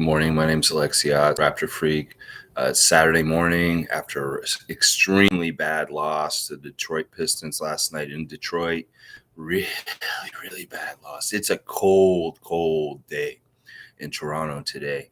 Morning. My name's Alexia, Raptor Freak. It's Saturday morning after an extremely bad loss to the Detroit Pistons last night in Detroit. Really, really bad loss. It's a cold, cold day in Toronto today.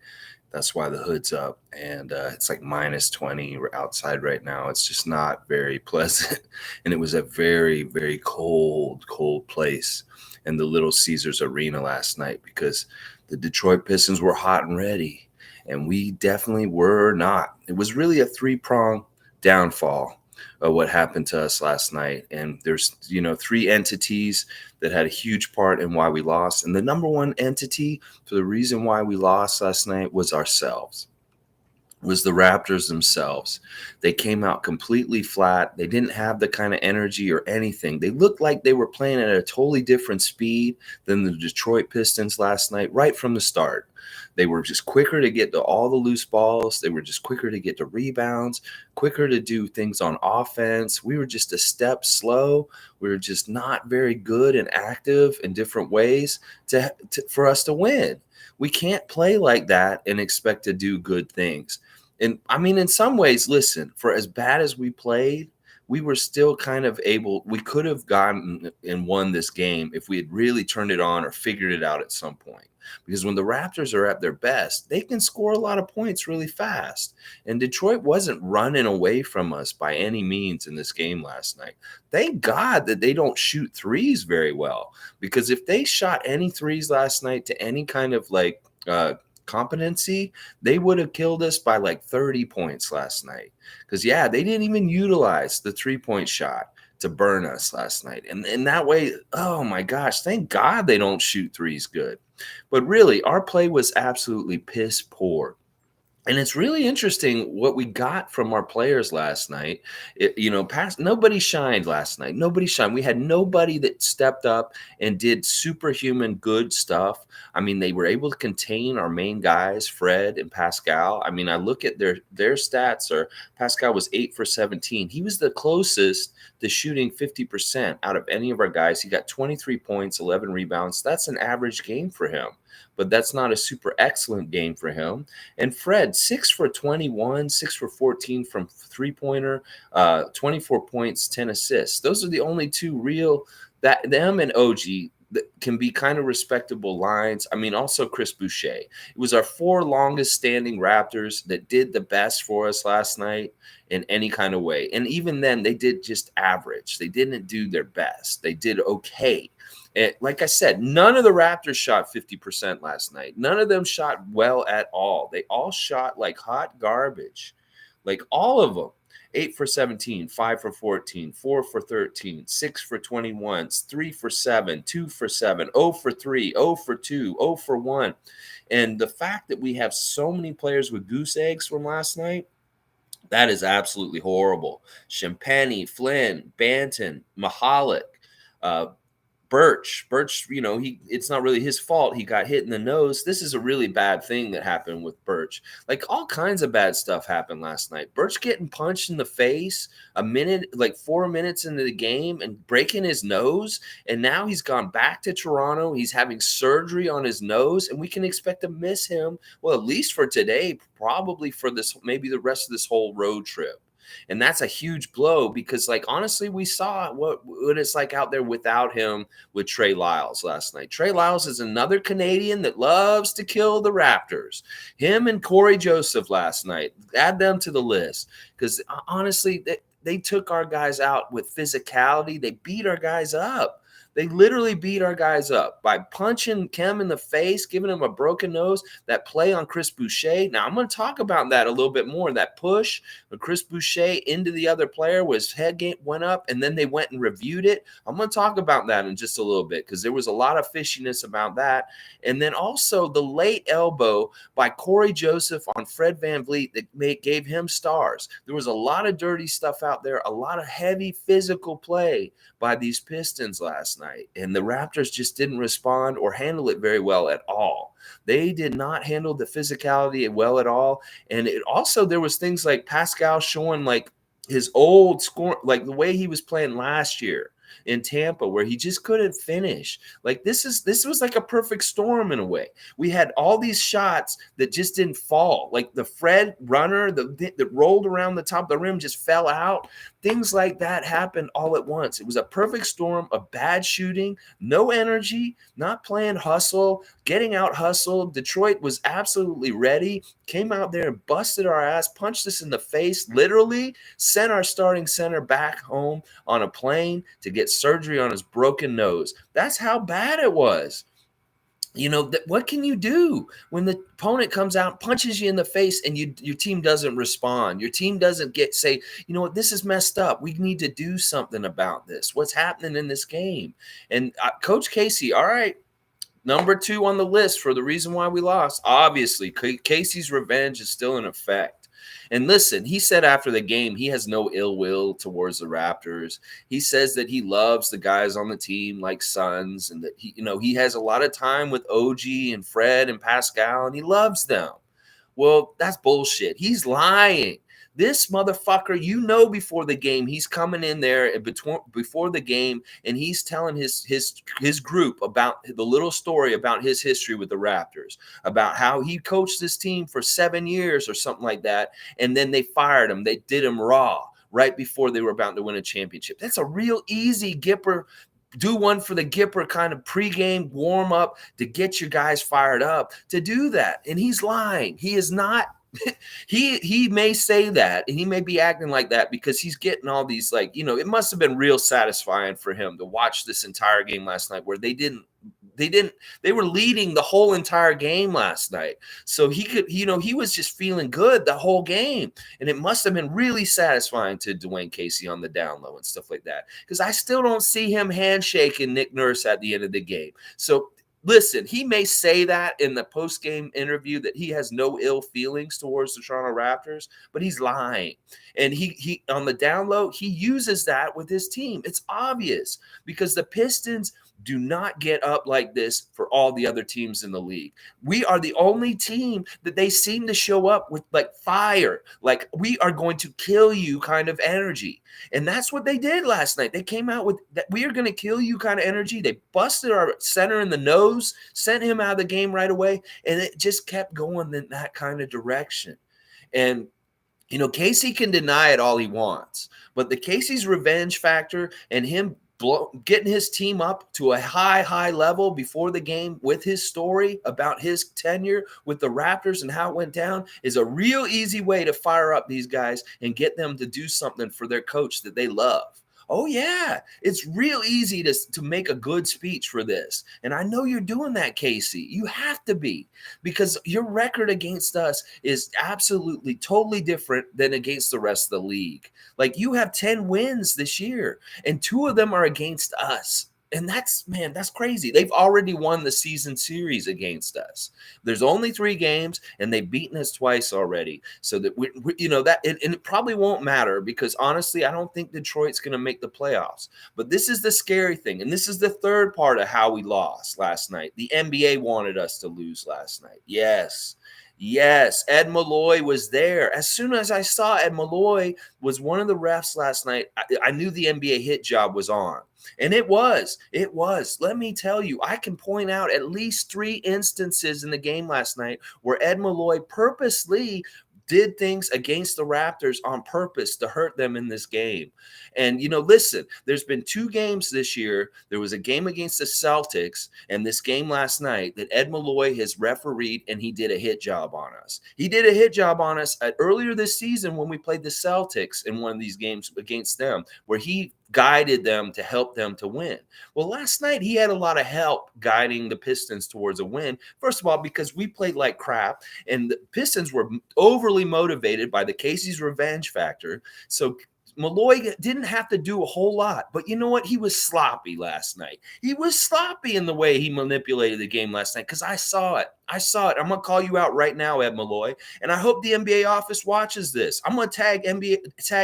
That's why the hood's up, and it's like minus 20 outside right now. It's just not very pleasant, and it was a very, very cold, cold place in the Little Caesars Arena last night because the Detroit Pistons were hot and ready, and we definitely were not. It was really a three-pronged downfall of what happened to us last night, and there's three entities that had a huge part in why we lost, and the number one entity for the reason why we lost last night was ourselves. Was the Raptors themselves. They came out completely flat. They didn't have the kind of energy or anything. They looked like they were playing at a totally different speed than the Detroit Pistons last night right from the start. They were just quicker to get to all the loose balls. They were just quicker to get to rebounds, quicker to do things on offense. We were just a step slow. We were just not very good and active in different ways for us to win. We can't play like that and expect to do good things. And I mean, in some ways, listen, for as bad as we played, we were still kind of we could have gotten and won this game if we had really turned it on or figured it out at some point. Because when the Raptors are at their best, they can score a lot of points really fast. And Detroit wasn't running away from us by any means in this game last night. Thank God that they don't shoot threes very well. Because if they shot any threes last night to any kind of competency, they would have killed us by like 30 points last night. Because, yeah, they didn't even utilize the three-point shot to burn us last night. And in that way, oh, my gosh, thank God they don't shoot threes good. But really, our play was absolutely piss poor. And it's really interesting what we got from our players last night. Nobody shined last night. Nobody shined. We had nobody that stepped up and did superhuman good stuff. I mean, they were able to contain our main guys, Fred and Pascal. I mean, I look at their stats. Or Pascal was 8 for 17. He was the closest to shooting 50% out of any of our guys. He got 23 points, 11 rebounds. That's an average game for him. But that's not a super excellent game for him. And Fred, 6 for 21, 6 for 14 from three-pointer, 24 points, 10 assists. Those are the only two real – them and OG that can be kind of respectable lines. I mean, also Chris Boucher. It was our 4 longest-standing Raptors that did the best for us last night in any kind of way. And even then, they did just average. They didn't do their best. They did okay. And like I said, none of the Raptors shot 50% last night. None of them shot well at all. They all shot like hot garbage, like all of them. 8 for 17, 5 for 14, 4 for 13, 6 for 21, 3 for 7, 2 for 7, 0 for 3, 0 for 2, 0 for 1. And the fact that we have so many players with goose eggs from last night, that is absolutely horrible. Champagny, Flynn, Banton, Mahalik, Birch, it's not really his fault. He got hit in the nose. This is a really bad thing that happened with Birch. Like all kinds of bad stuff happened last night. Birch getting punched in the face 4 minutes into the game and breaking his nose. And now he's gone back to Toronto. He's having surgery on his nose, and we can expect to miss him. Well, at least for today, probably for this, maybe the rest of this whole road trip. And that's a huge blow because, honestly, we saw what it's like out there without him with Trey Lyles last night. Trey Lyles is another Canadian that loves to kill the Raptors. Him and Corey Joseph last night, add them to the list because, honestly, they took our guys out with physicality. They beat our guys up. They literally beat our guys up by punching Kem in the face, giving him a broken nose, that play on Chris Boucher. Now, I'm going to talk about that a little bit more. That push of Chris Boucher into the other player was head game went up, and then they went and reviewed it. I'm going to talk about that in just a little bit because there was a lot of fishiness about that. And then also the late elbow by Corey Joseph on Fred VanVleet that gave him stars. There was a lot of dirty stuff out there, a lot of heavy physical play by these Pistons last night, and the Raptors just didn't respond or handle it very well at all. They did not handle the physicality well at all, and it also there was things like Pascal showing his old score, like the way he was playing last year. in Tampa where he just couldn't finish. Like this was like a perfect storm in a way. We had all these shots that just didn't fall. Like the Fred runner that rolled around the top of the rim just fell out. Things like that happened all at once. It was a perfect storm of bad shooting, no energy, not playing hustle, getting out hustled. Detroit was absolutely ready, came out there and busted our ass, punched us in the face, literally sent our starting center back home on a plane to get surgery on his broken nose. That's how bad it was. What can you do when the opponent comes out, punches you in the face, and your team doesn't respond? Your team doesn't say, you know what, this is messed up. We need to do something about this. What's happening in this game? And Coach Casey, all right, number 2 on the list for the reason why we lost. Obviously, Casey's revenge is still in effect. And listen, he said after the game, he has no ill will towards the Raptors. He says that he loves the guys on the team like sons, and that he has a lot of time with OG and Fred and Pascal, and he loves them. Well, that's bullshit. He's lying. This motherfucker, before the game, he's coming in there before the game, and he's telling his group about the little story about his history with the Raptors, about how he coached this team for 7 years or something like that, and then they fired him. They did him raw right before they were about to win a championship. That's a real easy Gipper. Do one for the Gipper kind of pregame warm up to get your guys fired up to do that. And he's lying. He is not. He may say that, and he may be acting like that because he's getting all these, it must have been real satisfying for him to watch this entire game last night where they were leading the whole entire game last night. So he was just feeling good the whole game. And it must have been really satisfying to Dwayne Casey on the down low and stuff like that. Because I still don't see him handshaking Nick Nurse at the end of the game. So listen, he may say that in the post-game interview that he has no ill feelings towards the Toronto Raptors, but he's lying. And he on the down low, he uses that with his team. It's obvious because the Pistons do not get up like this for all the other teams in the league. We are the only team that they seem to show up with like fire, like we are going to kill you kind of energy. And that's what they did last night. They came out with that we are going to kill you kind of energy. They busted our center in the nose, sent him out of the game right away, and it just kept going in that kind of direction. And Casey can deny it all he wants, but the Casey's revenge factor and him getting his team up to a high level before the game with his story about his tenure with the Raptors and how it went down is a real easy way to fire up these guys and get them to do something for their coach that they love. Oh, yeah, it's real easy to make a good speech for this. And I know you're doing that, Casey. You have to be, because your record against us is absolutely totally different than against the rest of the league. Like, you have 10 wins this year, and 2 of them are against us. And that's crazy. They've already won the season series against us. There's only 3 games, and they've beaten us twice already. So that we and it probably won't matter because honestly, I don't think Detroit's going to make the playoffs. But this is the scary thing, and this is the third part of how we lost last night. The NBA wanted us to lose last night. Yes, Ed Malloy was there. As soon as I saw Ed Malloy was one of the refs last night, I knew the NBA hit job was on. And it was. Let me tell you, I can point out at least 3 instances in the game last night where Ed Malloy purposely did things against the Raptors on purpose to hurt them in this game. And, listen, there's been 2 games this year. There was a game against the Celtics and this game last night that Ed Malloy has refereed, and he did a hit job on us. He did a hit job on us earlier this season when we played the Celtics in one of these games against them, where he guided them to help them to win. Well, last night he had a lot of help guiding the Pistons towards a win. First of all, because we played like crap, and the Pistons were overly motivated by the Casey's revenge factor. So Malloy didn't have to do a whole lot, but you know what? He was sloppy last night. He was sloppy in the way he manipulated the game last night because I saw it. I saw it. I'm going to call you out right now, Ed Malloy. And I hope the NBA office watches this. I'm going to tag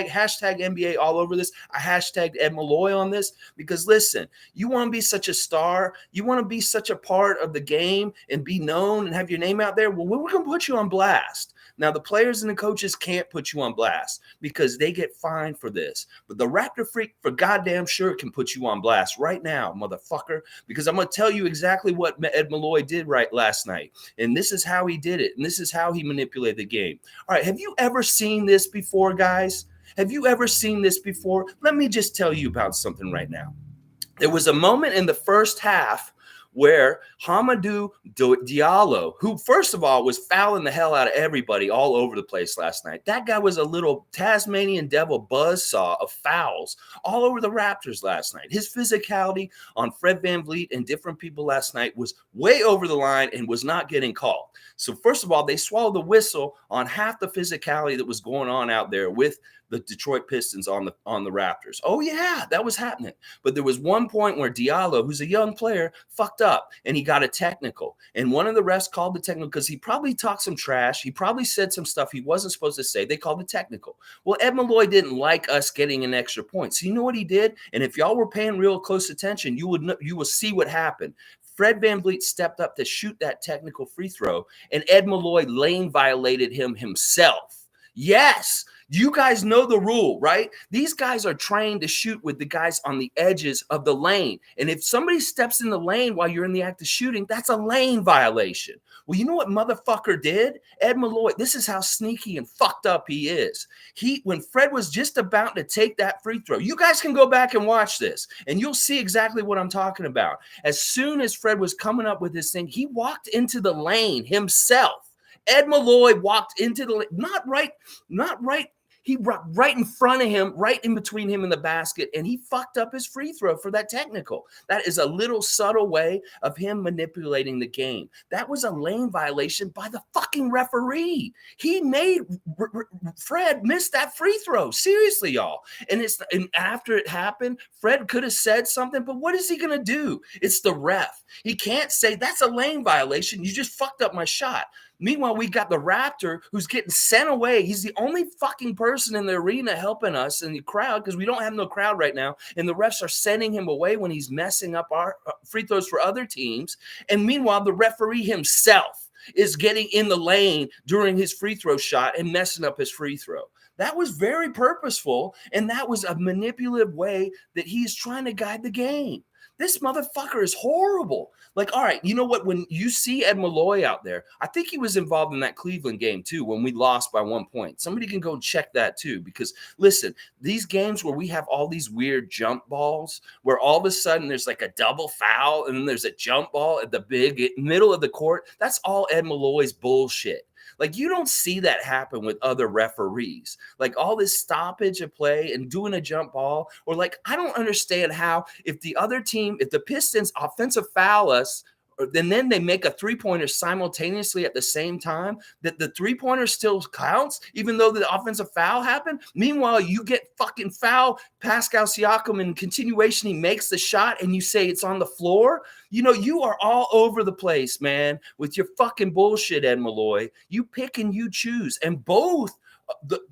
hashtag NBA all over this. I hashtagged Ed Malloy on this because listen, you want to be such a star. You want to be such a part of the game and be known and have your name out there. Well, we're going to put you on blast. Now, the players and the coaches can't put you on blast because they get fined for this. But the Raptor Freak for goddamn sure can put you on blast right now, motherfucker, because I'm going to tell you exactly what Ed Malloy did right last night. And this is how he did it. And this is how he manipulated the game. All right, have you ever seen this before, guys? Have you ever seen this before? Let me just tell you about something right now. There was a moment in the first half where Hamidou Diallo, who first of all was fouling the hell out of everybody all over the place last night. That guy was a little Tasmanian devil buzzsaw of fouls all over the Raptors last night. His physicality on Fred VanVleet and different people last night was way over the line and was not getting called. So first of all, they swallowed the whistle on half the physicality that was going on out there with the Detroit Pistons on the Raptors. Oh, yeah, that was happening. But there was one point where Diallo, who's a young player, fucked up, and he got a technical. And one of the refs called the technical because he probably talked some trash. He probably said some stuff he wasn't supposed to say. They called the technical. Well, Ed Malloy didn't like us getting an extra point. So you know what he did? And if y'all were paying real close attention, you will see what happened. Fred VanVleet stepped up to shoot that technical free throw, and Ed Malloy lane violated him himself. Yes. You guys know the rule, right? These guys are trained to shoot with the guys on the edges of the lane. And if somebody steps in the lane while you're in the act of shooting, that's a lane violation. Well, you know what motherfucker did? Ed Malloy, this is how sneaky and fucked up he is. When Fred was just about to take that free throw, you guys can go back and watch this, and you'll see exactly what I'm talking about. As soon as Fred was coming up with this thing, he walked into the lane himself. Ed Malloy walked into the lane, not right. He right in front of him, right in between him and the basket, and he fucked up his free throw for that technical. That is a little subtle way of him manipulating the game. That was a lane violation by the fucking referee. He made Fred miss that free throw. Seriously, y'all. And after it happened, Fred could have said something, but what is he going to do? It's the ref. He can't say, that's a lane violation. You just fucked up my shot. Meanwhile, we got the Raptor who's getting sent away. He's the only fucking person in the arena helping us in the crowd because we don't have no crowd right now. And the refs are sending him away when he's messing up our free throws for other teams. And meanwhile, the referee himself is getting in the lane during his free throw shot and messing up his free throw. That was very purposeful, and that was a manipulative way that he's trying to guide the game. This motherfucker is horrible. Like, all right, you know what? When you see Ed Malloy out there, I think he was involved in that Cleveland game too when we lost by 1 point. Somebody can go check that too because, listen, these games where we have all these weird jump balls where all of a sudden there's like a double foul and then there's a jump ball at the big middle of the court, that's all Ed Malloy's bullshit. Like, you don't see that happen with other referees. Like, all this stoppage of play and doing a jump ball, or like, I don't understand how if the other team, if the Pistons offensive foul us, and then they make a three-pointer simultaneously at the same time, that the three-pointer still counts, even though the offensive foul happened. Meanwhile, you get fucking foul Pascal Siakam in continuation. He makes the shot, and you say it's on the floor. You know, you are all over the place, man, with your fucking bullshit, Ed Malloy. You pick and you choose. And both,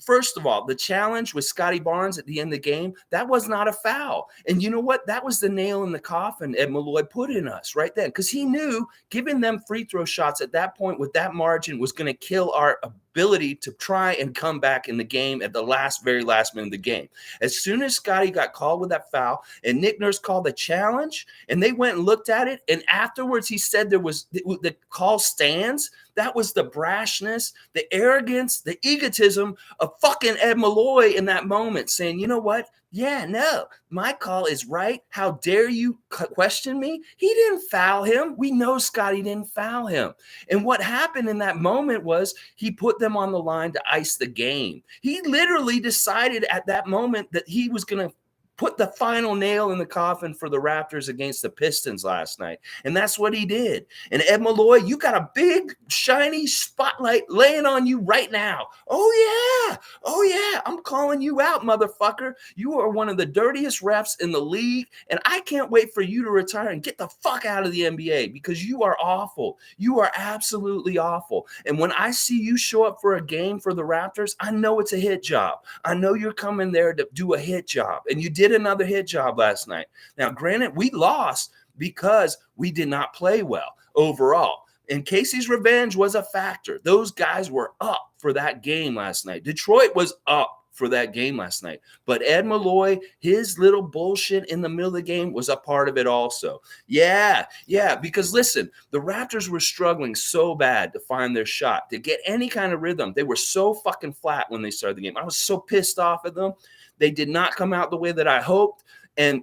first of all, the challenge with Scotty Barnes at the end of the game, that was not a foul. And you know what? That was the nail in the coffin Ed Malloy put in us right then, because he knew giving them free throw shots at that point with that margin was going to kill our ability to try and come back in the game at the very last minute of the game. As soon as Scotty got called with that foul and Nick Nurse called the challenge and they went and looked at it, and afterwards he said the call stands. That was the brashness, the arrogance, the egotism of fucking Ed Malloy in that moment, saying, you know what? Yeah, no, my call is right. How dare you question me? He didn't foul him. We know Scotty didn't foul him. And what happened in that moment was he put them on the line to ice the game. He literally decided at that moment that he was going to put the final nail in the coffin for the Raptors against the Pistons last night. And that's what he did. And Ed Malloy, you got a big, shiny spotlight laying on you right now. Oh, yeah. Oh, yeah. I'm calling you out, motherfucker. You are one of the dirtiest refs in the league. And I can't wait for you to retire and get the fuck out of the NBA because you are awful. You are absolutely awful. And when I see you show up for a game for the Raptors, I know it's a hit job. I know you're coming there to do a hit job. And you did another hit job last night. Now, granted, we lost because we did not play well overall. And Casey's revenge was a factor. Those guys were up for that game last night. Detroit was up for that game last night. But Ed Malloy, his little bullshit in the middle of the game was a part of it also. Yeah, because listen, the Raptors were struggling so bad to find their shot, to get any kind of rhythm. They were so fucking flat when they started the game. I was so pissed off at them. They did not come out the way that I hoped. And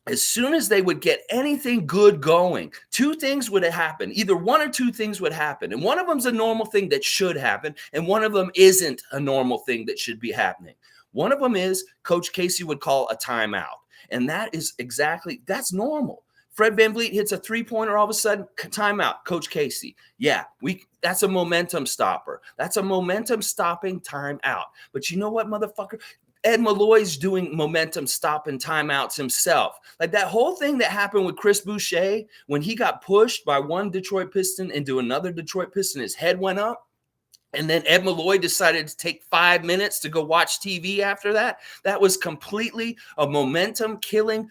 as soon as they would get anything good going, two things would happen. Either one or two things would happen. And one of them is a normal thing that should happen. And one of them isn't a normal thing that should be happening. One of them is Coach Casey would call a timeout. And that's normal. Fred VanVleet hits a three-pointer, all of a sudden, timeout, Coach Casey. Yeah, that's a momentum stopper. That's a momentum-stopping timeout. But you know what, motherfucker? Ed Malloy's doing momentum stopping timeouts himself. Like that whole thing that happened with Chris Boucher when he got pushed by one Detroit Piston into another Detroit Piston, his head went up. And then Ed Malloy decided to take 5 minutes to go watch TV after that. That was completely a momentum killing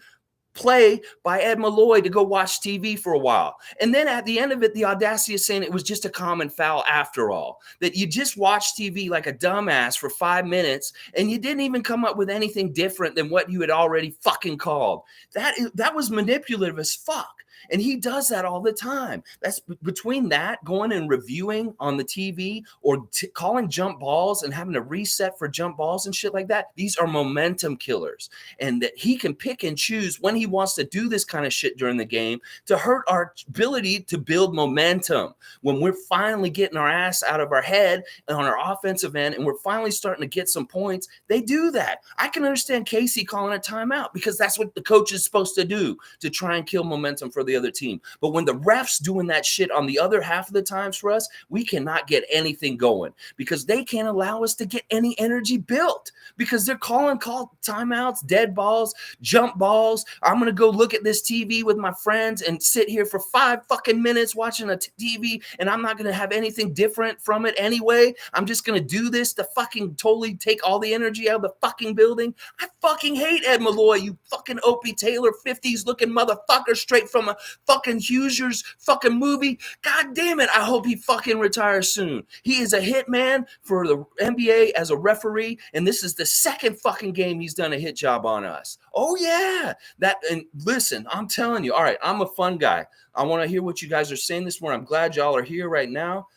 play by Ed Malloy to go watch TV for a while. And then at the end of it, the audacity of saying it was just a common foul after all, that you just watched TV like a dumbass for 5 minutes and you didn't even come up with anything different than what you had already fucking called. That was manipulative as fuck. And he does that all the time. That's between that, going and reviewing on the TV or calling jump balls and having to reset for jump balls and shit like that. These are momentum killers. And that he can pick and choose when he wants to do this kind of shit during the game to hurt our ability to build momentum. When we're finally getting our ass out of our head and on our offensive end and we're finally starting to get some points, they do that. I can understand Casey calling a timeout because that's what the coach is supposed to do, to try and kill momentum for the other team. But when the refs doing that shit on the other half of the times for us, we cannot get anything going because they can't allow us to get any energy built because they're calling timeouts, dead balls, jump balls. I'm going to go look at this TV with my friends and sit here for 5 fucking minutes watching a TV and I'm not going to have anything different from it anyway. I'm just going to do this to fucking totally take all the energy out of the fucking building. I fucking hate Ed Malloy, you fucking Opie Taylor 50s looking motherfucker straight from a fucking Hoosiers fucking movie. God damn it. I hope he fucking retires soon. He is a hitman for the NBA as a referee. And this is the second fucking game he's done a hit job on us. Oh yeah. And listen, I'm telling you, all right, I'm a fun guy. I want to hear what you guys are saying this morning. I'm glad y'all are here right now.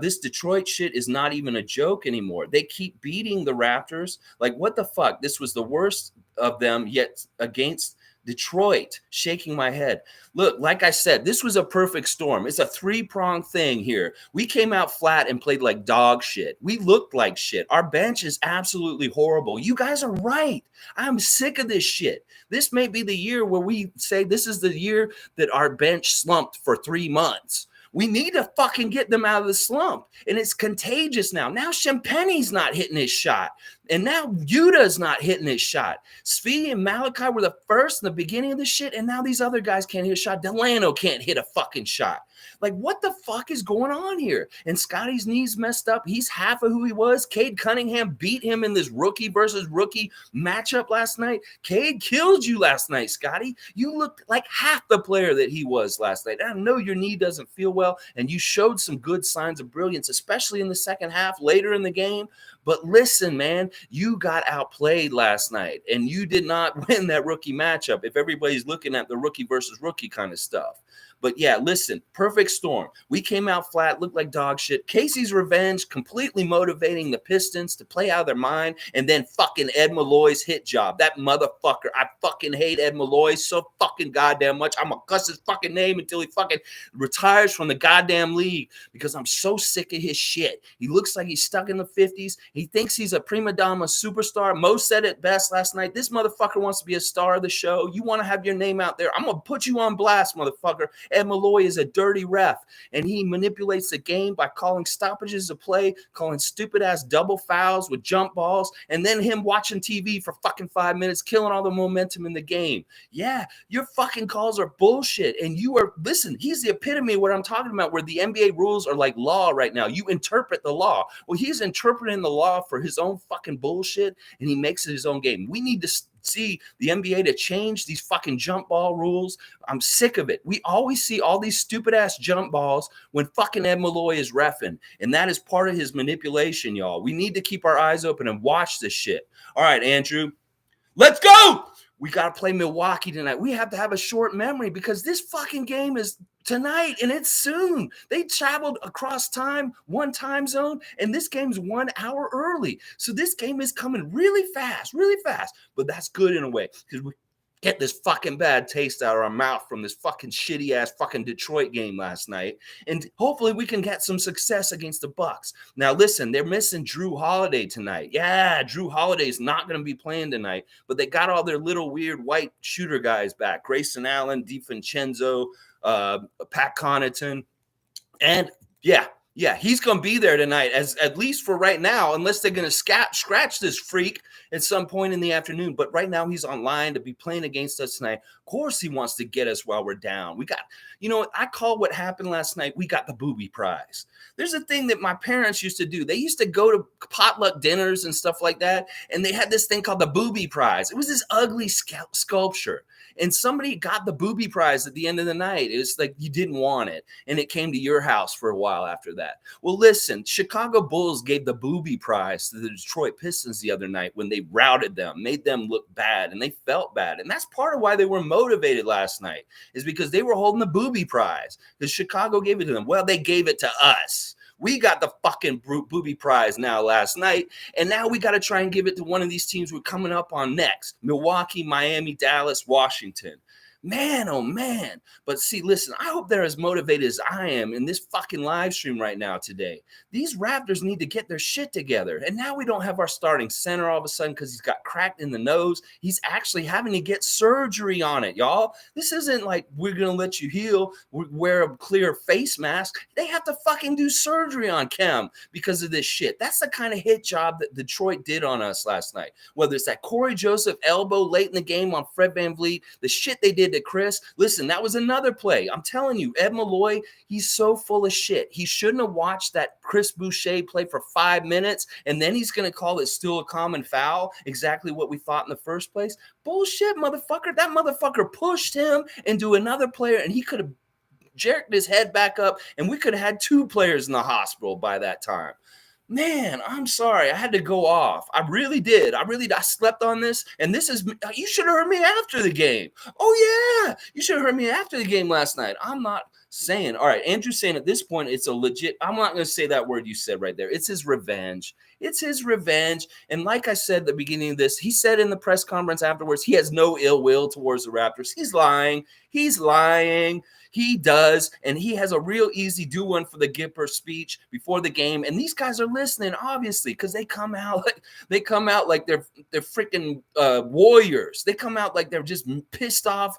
This Detroit shit is not even a joke anymore. They keep beating the Raptors. Like, what the fuck? This was the worst of them yet against Detroit. Shaking my head. Look, like I said, this was a perfect storm. It's a 3-pronged thing here. We came out flat and played like dog shit. We looked like shit. Our bench is absolutely horrible. You guys are right. I'm sick of this shit. This may be the year where we say this is the year that our bench slumped for 3 months. We need to fucking get them out of the slump. And it's contagious now. Now Champagne's not hitting his shot. And now Yuta's not hitting his shot. Svi and Malachi were the first in the beginning of the shit. And now these other guys can't hit a shot. Delano can't hit a fucking shot. Like, what the fuck is going on here? And Scotty's knees messed up. He's half of who he was. Cade Cunningham beat him in this rookie versus rookie matchup last night. Cade killed you last night, Scotty. You looked like half the player that he was last night. I know your knee doesn't feel well, and you showed some good signs of brilliance, especially in the second half, later in the game. But listen, man, you got outplayed last night, and you did not win that rookie matchup if everybody's looking at the rookie versus rookie kind of stuff. But yeah, listen, perfect storm. We came out flat, looked like dog shit. Casey's revenge, completely motivating the Pistons to play out of their mind. And then fucking Ed Malloy's hit job. That motherfucker. I fucking hate Ed Malloy so fucking goddamn much. I'm gonna cuss his fucking name until he fucking retires from the goddamn league because I'm so sick of his shit. He looks like he's stuck in the 50s. He thinks he's a prima donna superstar. Mo said it best last night. This motherfucker wants to be a star of the show. You want to have your name out there. I'm going to put you on blast, motherfucker. Ed Malloy is a dirty ref, and he manipulates the game by calling stoppages of play, calling stupid-ass double fouls with jump balls, and then him watching TV for fucking 5 minutes, killing all the momentum in the game. Yeah, your fucking calls are bullshit, and you are, listen, he's the epitome of what I'm talking about, where the NBA rules are like law right now. You interpret the law. Well, he's interpreting the law for his own fucking bullshit, and he makes it his own game. We need to see the NBA to change these fucking jump ball rules. I'm sick of it. We always see all these stupid ass jump balls when fucking Ed Malloy is reffing, and that is part of his manipulation, y'all. We need to keep our eyes open and watch this shit. All right, Andrew, let's go. We got to play Milwaukee tonight. We have to have a short memory because this fucking game is tonight, and it's soon. They traveled across time, one time zone, and this game's 1 hour early. So this game is coming really fast, but that's good in a way because we get this fucking bad taste out of our mouth from this fucking shitty ass fucking Detroit game last night. And hopefully we can get some success against the Bucks. Now, listen, they're missing Drew Holiday tonight. Yeah, Drew Holiday's not going to be playing tonight, but they got all their little weird white shooter guys back. Grayson Allen, DiVincenzo, Pat Connaughton, and yeah, he's going to be there tonight, as at least for right now, unless they're going to scratch this freak at some point in the afternoon. But right now, he's online to be playing against us tonight. Of course, he wants to get us while we're down. We got, you know, I call what happened last night, we got the booby prize. There's a thing that my parents used to do. They used to go to potluck dinners and stuff like that, and they had this thing called the booby prize. It was this ugly sculpture. And somebody got the booby prize at the end of the night. It was like you didn't want it, and it came to your house for a while after that. Well, listen, Chicago Bulls gave the booby prize to the Detroit Pistons the other night when they routed them, made them look bad, and they felt bad. And that's part of why they were motivated last night, is because they were holding the booby prize because Chicago gave it to them. Well, they gave it to us. We got the fucking booby prize now last night, and now we got to try and give it to one of these teams we're coming up on next. Milwaukee, Miami, Dallas, Washington. Man, oh man. But see, listen, I hope they're as motivated as I am in this fucking live stream right now today. These Raptors need to get their shit together. And now we don't have our starting center all of a sudden because he's got cracked in the nose. He's actually having to get surgery on it, y'all. This isn't like we're going to let you heal, wear a clear face mask. They have to fucking do surgery on Kem because of this shit. That's the kind of hit job that Detroit did on us last night. Whether it's that Corey Joseph elbow late in the game on Fred VanVleet, the shit they did to Chris. Listen, that was another play. I'm telling you, Ed Malloy, he's so full of shit. He shouldn't have watched that Chris Boucher play for 5 minutes, and then he's going to call it still a common foul, exactly what we thought in the first place. Bullshit, motherfucker. That motherfucker pushed him into another player, and he could have jerked his head back up, and we could have had 2 players in the hospital by that time. Man, I'm sorry. I had to go off. I really did. I slept on this. And this is, you should have heard me after the game. Oh, yeah. You should have heard me after the game last night. I'm not saying, all right, Andrew's saying at this point, it's a legit, I'm not going to say that word you said right there. It's his revenge. It's his revenge. And like I said at the beginning of this, he said in the press conference afterwards, he has no ill will towards the Raptors. He's lying. He's lying. He does, and he has a real easy do one for the Gipper speech before the game. And these guys are listening, obviously, because they come out like they're freaking warriors. They come out like they're just pissed off,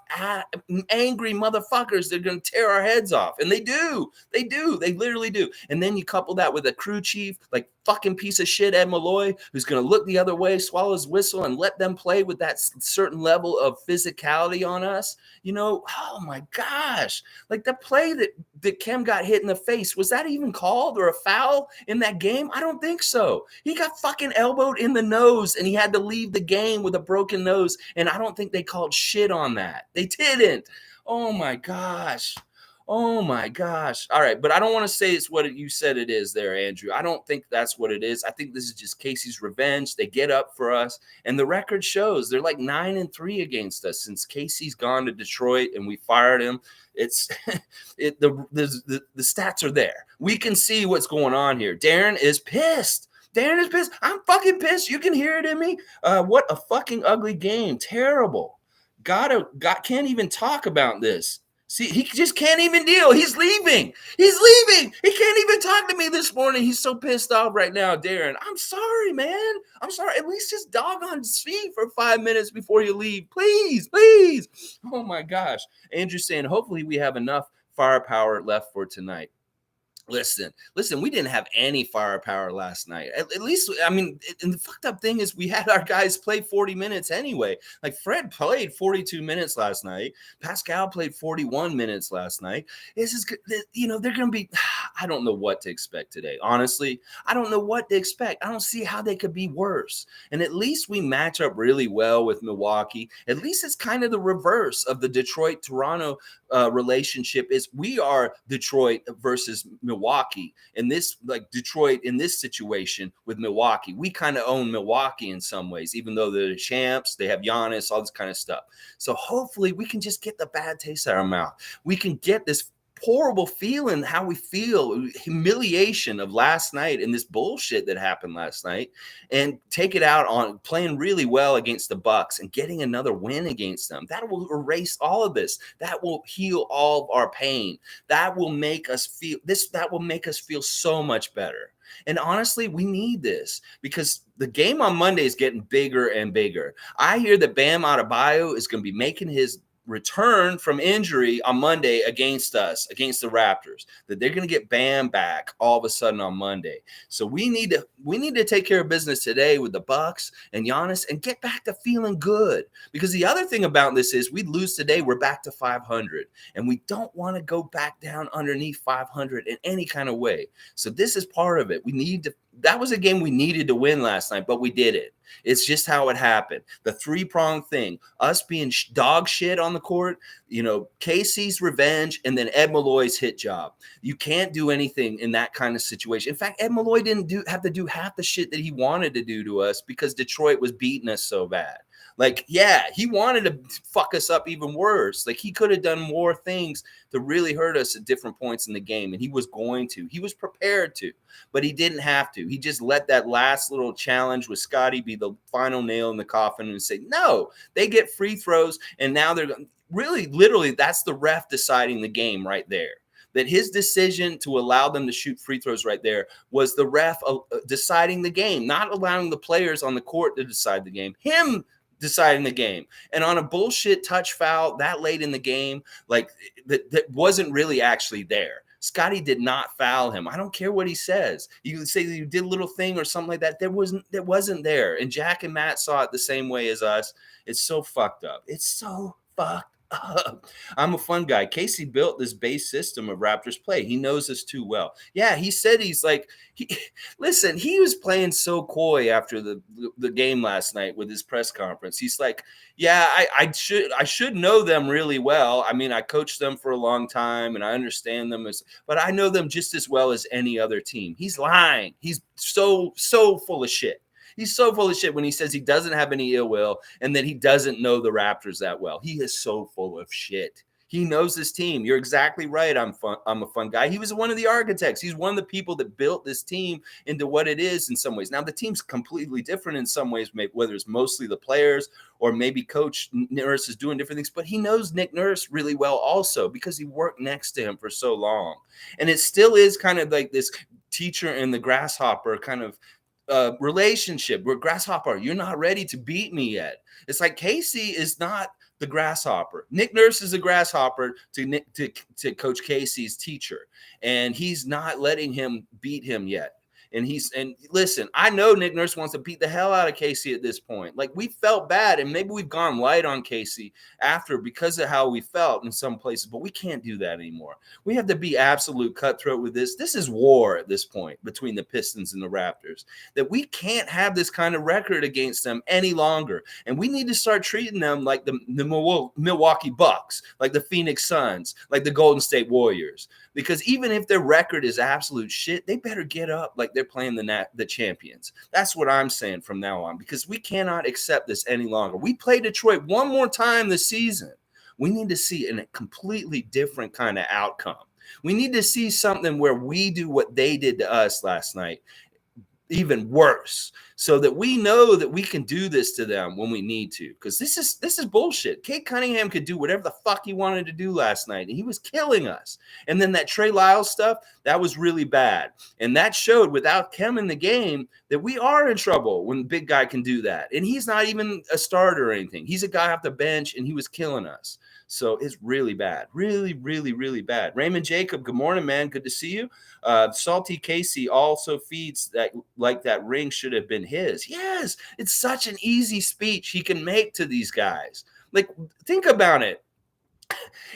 angry motherfuckers. They're gonna tear our heads off, and they do. They literally do. And then you couple that with a crew chief like fucking piece of shit Ed Malloy, who's gonna look the other way, swallow his whistle, and let them play with that certain level of physicality on us. You know, oh my gosh. Like the play that Kem got hit in the face, was that even called or a foul in that game? I don't think so. He got fucking elbowed in the nose and he had to leave the game with a broken nose. And I don't think they called shit on that. They didn't. Oh my gosh. Oh my gosh. All right. But I don't want to say it's what you said it is there, Andrew. I don't think that's what it is. I think this is just Casey's revenge. They get up for us. And the record shows they're like 9-3 against us since Casey's gone to Detroit and we fired him. It's the stats are there. We can see what's going on here. Darren is pissed. Darren is pissed. I'm fucking pissed. You can hear it in me. What a fucking ugly game. Terrible. God can't even talk about this. See, he just can't even deal. He's leaving. He's leaving. He can't even talk to me this morning. He's so pissed off right now, Darren. I'm sorry, man. I'm sorry. At least just dog on speed for 5 minutes before you leave. Please, please. Oh, my gosh. Andrew's saying, hopefully we have enough firepower left for tonight. Listen, we didn't have any firepower last night. At least, I mean, and the fucked up thing is we had our guys play 40 minutes anyway. Like Fred played 42 minutes last night. Pascal played 41 minutes last night. This is, they're going to be, I don't know what to expect today. Honestly, I don't know what to expect. I don't see how they could be worse. And at least we match up really well with Milwaukee. At least it's kind of the reverse of the Detroit-Toronto relationship is we are Detroit versus Milwaukee. And this, like Detroit in this situation with Milwaukee, we kind of own Milwaukee in some ways, even though they're the champs, they have Giannis, all this kind of stuff. So hopefully we can just get the bad taste out of our mouth. We can get this horrible feeling, how we feel, humiliation of last night and this bullshit that happened last night, and take it out on playing really well against the Bucks and getting another win against them. That will erase all of this. That will heal all of our pain. That will make us feel this. That will make us feel so much better. And honestly, we need this because the game on Monday is getting bigger and bigger. I hear that Bam Adebayo is going to be making his return from injury on Monday against us, against the Raptors, that they're going to get Bam back all of a sudden on Monday. So we need to take care of business today with the Bucks and Giannis and get back to feeling good. Because the other thing about this is we lose today, we're back to 500, and we don't want to go back down underneath 500 in any kind of way. So this is part of it. That was a game we needed to win last night, but we did it. It's just how it happened. The three-pronged thing, us being dog shit on the court, Casey's revenge, and then Ed Malloy's hit job. You can't do anything in that kind of situation. In fact, Ed Malloy didn't have to do half the shit that he wanted to do to us because Detroit was beating us so bad. Like, yeah, he wanted to fuck us up even worse. Like, he could have done more things to really hurt us at different points in the game, and he was going to. He was prepared to, but he didn't have to. He just let that last little challenge with Scotty be the final nail in the coffin and say, no, they get free throws, and now they're really, literally, that's the ref deciding the game right there. That his decision to allow them to shoot free throws right there was the ref deciding the game, not allowing the players on the court to decide the game. Him deciding the game. And on a bullshit touch foul that late in the game, like that wasn't really actually there. Scotty did not foul him. I don't care what he says. You can say that you did a little thing or something like that. That wasn't there. And Jack and Matt saw it the same way as us. It's so fucked up. It's so fucked up. I'm a fun guy. Casey built this base system of Raptors play. He knows us too well. Yeah, he said he was playing so coy after the game last night with his press conference. He's like, yeah, I should know them really well. I mean, I coached them for a long time and I understand them, but I know them just as well as any other team. He's lying. He's so full of shit. He's so full of shit when he says he doesn't have any ill will and that he doesn't know the Raptors that well. He is so full of shit. He knows this team. You're exactly right. I'm a fun guy. He was one of the architects. He's one of the people that built this team into what it is in some ways. Now, the team's completely different in some ways, whether it's mostly the players or maybe Coach Nurse is doing different things. But he knows Nick Nurse really well also because he worked next to him for so long. And it still is kind of like this teacher and the grasshopper kind of relationship where grasshopper, you're not ready to beat me yet. It's like Casey is not the grasshopper. Nick Nurse is a grasshopper to Coach Casey's teacher, and he's not letting him beat him yet. And listen, I know Nick Nurse wants to beat the hell out of Casey at this point. Like, we felt bad, and maybe we've gone light on Casey after because of how we felt in some places, but we can't do that anymore. We have to be absolute cutthroat with this. This is war at this point between the Pistons and the Raptors, that we can't have this kind of record against them any longer. And we need to start treating them like the Milwaukee Bucks, like the Phoenix Suns, like the Golden State Warriors. Because even if their record is absolute shit, they better get up like they're playing the champions. That's what I'm saying from now on, because we cannot accept this any longer. We play Detroit one more time this season. We need to see a completely different kind of outcome. We need to see something where we do what they did to us last night, even worse, so that we know that we can do this to them when we need to. Because this is bullshit. Cade Cunningham could do whatever the fuck he wanted to do last night, and he was killing us. And then that Trey Lyles stuff, that was really bad. And that showed, without Kem in the game, that we are in trouble when the big guy can do that. And he's not even a starter or anything. He's a guy off the bench, and he was killing us. So it's really bad. Really, really, really bad. Raymond Jacob, good morning, man. Good to see you. Salty Casey also feeds that like that ring should have been his. Yes, it's such an easy speech he can make to these guys. Like, think about it.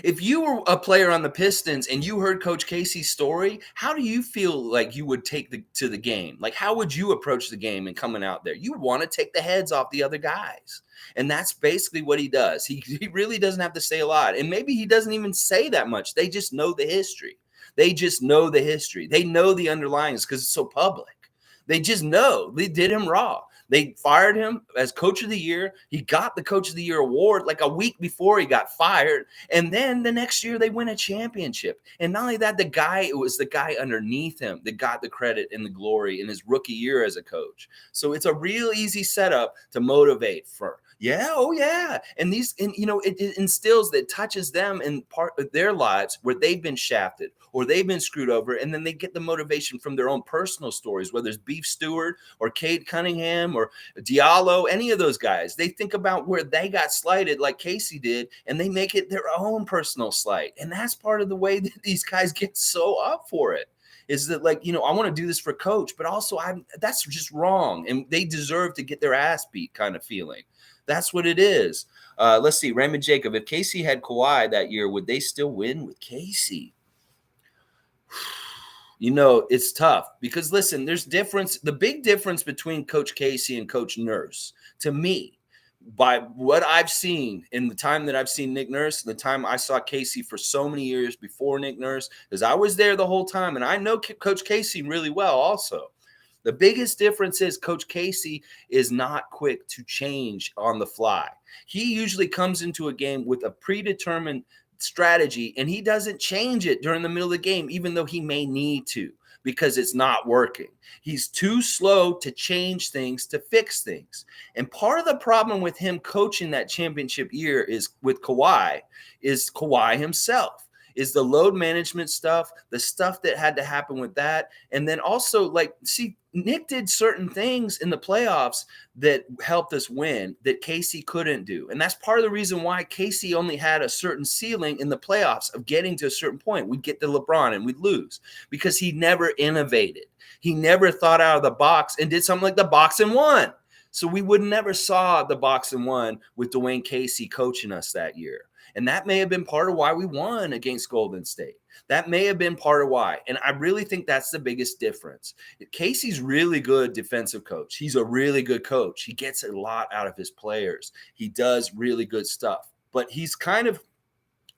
If you were a player on the Pistons and you heard Coach Casey's story, how do you feel like you would take to the game? Like, how would you approach the game and coming out there? You want to take the heads off the other guys. And that's basically what he does. He really doesn't have to say a lot. And maybe he doesn't even say that much. They just know the history. They just know the history. They know the underlyings because it's so public. They just know they did him raw. They fired him as coach of the year. He got the coach of the year award like a week before he got fired. And then the next year they win a championship. And not only that, it was the guy underneath him that got the credit and the glory in his rookie year as a coach. So it's a real easy setup to motivate for. Yeah, oh yeah. And it instills that touches them in part of their lives where they've been shafted or they've been screwed over. And then they get the motivation from their own personal stories, whether it's Beef Stewart or Cade Cunningham or Diallo, any of those guys. They think about where they got slighted like Casey did, and they make it their own personal slight. And that's part of the way that these guys get so up for it. Is that, like, I want to do this for coach, but also that's just wrong. And they deserve to get their ass beat kind of feeling. That's what it is. Let's see. Raymond Jacob, if Casey had Kawhi that year, would they still win with Casey? It's tough because, listen, there's difference. The big difference between Coach Casey and Coach Nurse, to me, by what I've seen in the time that I've seen Nick Nurse, the time I saw Casey for so many years before Nick Nurse, because I was there the whole time, and I know Coach Casey really well also. The biggest difference is Coach Casey is not quick to change on the fly. He usually comes into a game with a predetermined strategy, and he doesn't change it during the middle of the game, even though he may need to, because it's not working. He's too slow to change things, to fix things. And part of the problem with him coaching that championship year is Kawhi himself. Is the load management stuff, the stuff that had to happen with that. And then also, Nick did certain things in the playoffs that helped us win that Casey couldn't do. And that's part of the reason why Casey only had a certain ceiling in the playoffs of getting to a certain point. We'd get to LeBron and we'd lose because he never innovated. He never thought out of the box and did something like the box and one. So we would never saw the box and one with Dwayne Casey coaching us that year. And that may have been part of why we won against Golden State. That may have been part of why. And I really think that's the biggest difference. Casey's really good defensive coach. He's a really good coach. He gets a lot out of his players. He does really good stuff. But he's kind of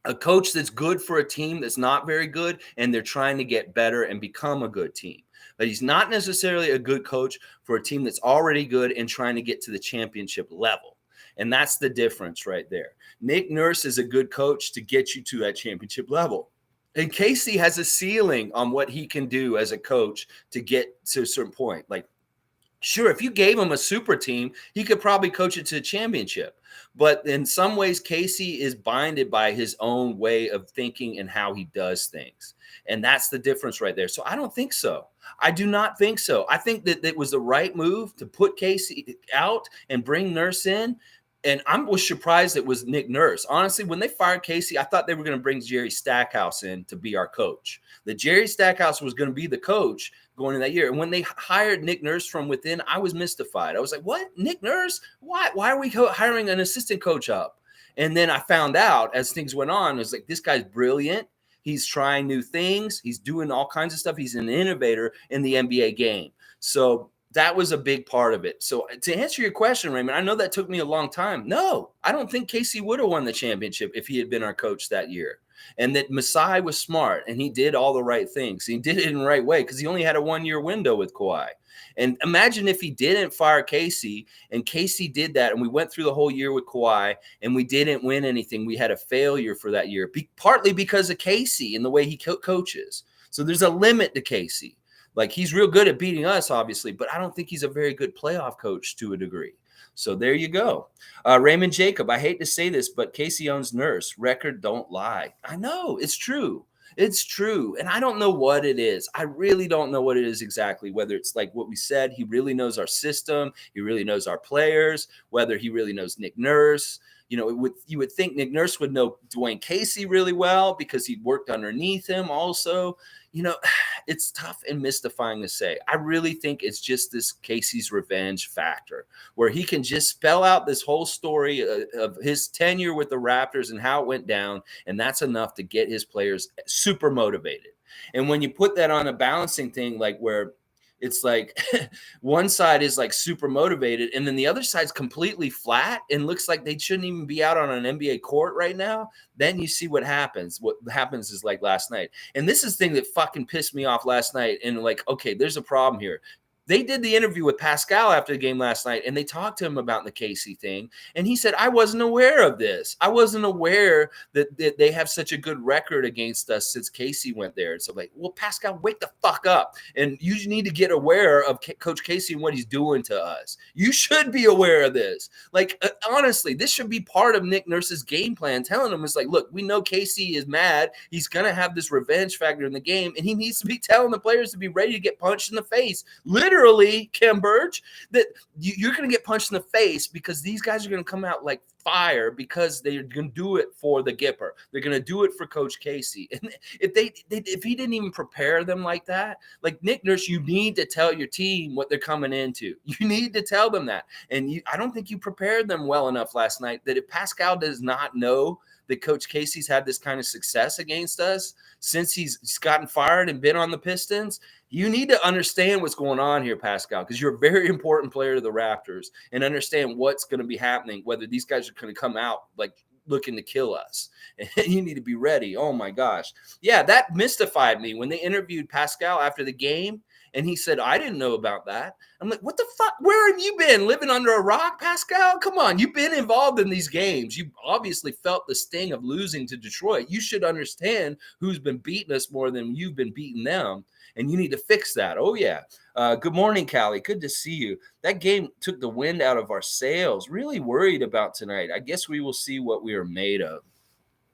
a coach that's good for a team that's not very good, and they're trying to get better and become a good team. But he's not necessarily a good coach for a team that's already good and trying to get to the championship level. And that's the difference right there. Nick Nurse is a good coach to get you to that championship level. And Casey has a ceiling on what he can do as a coach to get to a certain point. Like, sure, if you gave him a super team, he could probably coach it to a championship. But in some ways, Casey is binded by his own way of thinking and how he does things. And that's the difference right there. So I don't think so. I do not think so. I think that it was the right move to put Casey out and bring Nurse in. And I was surprised it was Nick Nurse. Honestly, when they fired Casey, I thought they were going to bring Jerry Stackhouse in to be our coach. That Jerry Stackhouse was going to be the coach going into that year. And when they hired Nick Nurse from within, I was mystified. I was like, what? Nick Nurse? Why are we hiring an assistant coach up? And then I found out as things went on, it was like, this guy's brilliant. He's trying new things. He's doing all kinds of stuff. He's an innovator in the NBA game. So that was a big part of it. So to answer your question, Raymond, I know that took me a long time. No, I don't think Casey would have won the championship if he had been our coach that year. And that Masai was smart and he did all the right things. He did it in the right way because he only had a 1-year window with Kawhi. And imagine if he didn't fire Casey and Casey did that and we went through the whole year with Kawhi and we didn't win anything. We had a failure for that year, partly because of Casey and the way he coaches. So there's a limit to Casey. Like, he's real good at beating us, obviously, but I don't think he's a very good playoff coach to a degree. So there you go. Raymond Jacob, I hate to say this, but Casey owns Nurse. Record don't lie. I know. It's true. It's true. And I don't know what it is. I really don't know what it is exactly, whether it's like what we said, he really knows our system. He really knows our players, whether he really knows Nick Nurse. You know, you would think Nick Nurse would know Dwayne Casey really well because he worked underneath him also. You know, it's tough and mystifying to say. I really think it's just this Casey's revenge factor where he can just spell out this whole story of his tenure with the Raptors and how it went down, and that's enough to get his players super motivated. And when you put that on a balancing thing, like where it's like one side is like super motivated and then the other side's completely flat and looks like they shouldn't even be out on an NBA court right now, then you see what happens. What happens is like last night. And this is the thing that fucking pissed me off last night. And like, okay, there's a problem here. They did the interview with Pascal after the game last night, and they talked to him about the Casey thing. And he said, I wasn't aware of this. I wasn't aware that they have such a good record against us since Casey went there. And so like, well, Pascal, wake the fuck up. And you need to get aware of Coach Casey and what he's doing to us. You should be aware of this. Like, honestly, this should be part of Nick Nurse's game plan, telling him it's like, look, we know Casey is mad. He's going to have this revenge factor in the game, and he needs to be telling the players to be ready to get punched in the face. Literally, Kim Burge, that you're going to get punched in the face because these guys are going to come out like fire because they're going to do it for the Gipper. They're going to do it for Coach Casey. And if he didn't even prepare them like that, like Nick Nurse, you need to tell your team what they're coming into. You need to tell them that. And I don't think you prepared them well enough last night that if Pascal does not know that Coach Casey's had this kind of success against us since he's gotten fired and been on the Pistons, you need to understand what's going on here, Pascal, because you're a very important player to the Raptors and understand what's going to be happening, whether these guys are going to come out like looking to kill us. And you need to be ready. Oh, my gosh. Yeah, that mystified me when they interviewed Pascal after the game. And he said, I didn't know about that. I'm like, what the fuck? Where have you been? Living under a rock, Pascal? Come on. You've been involved in these games. You obviously felt the sting of losing to Detroit. You should understand who's been beating us more than you've been beating them. And you need to fix that. Oh, yeah. Good morning, Callie. Good to see you. That game took the wind out of our sails. Really worried about tonight. I guess we will see what we are made of.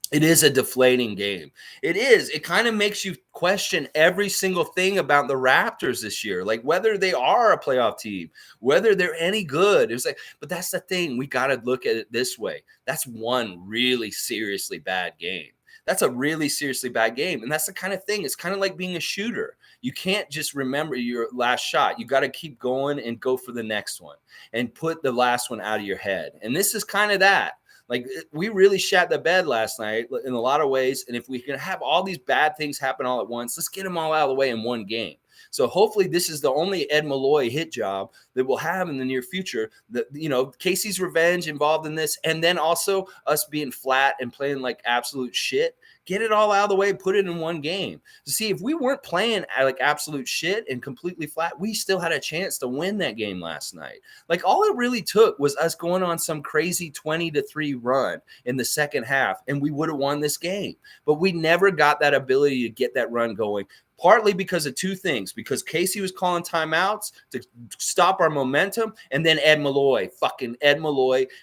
It is a deflating game. It is. It kind of makes you question every single thing about the Raptors this year, like whether they are a playoff team, whether they're any good. It's like, but that's the thing. We got to look at it this way. That's one really seriously bad game. That's a really seriously bad game. And that's the kind of thing. It's kind of like being a shooter. You can't just remember your last shot. You got to keep going and go for the next one and put the last one out of your head. And this is kind of that. Like, we really shat the bed last night in a lot of ways. And if we can have all these bad things happen all at once, let's get them all out of the way in one game. So hopefully this is the only Ed Malloy hit job that we'll have in the near future. That, you know, Casey's revenge involved in this, and then also us being flat and playing like absolute shit. Get it all out of the way, put it in one game. See, if we weren't playing like absolute shit and completely flat, we still had a chance to win that game last night. Like, all it really took was us going on some crazy 20-3 run in the second half, and we would have won this game. But we never got that ability to get that run going. Partly because of two things, because Casey was calling timeouts to stop our momentum, and then Ed Malloy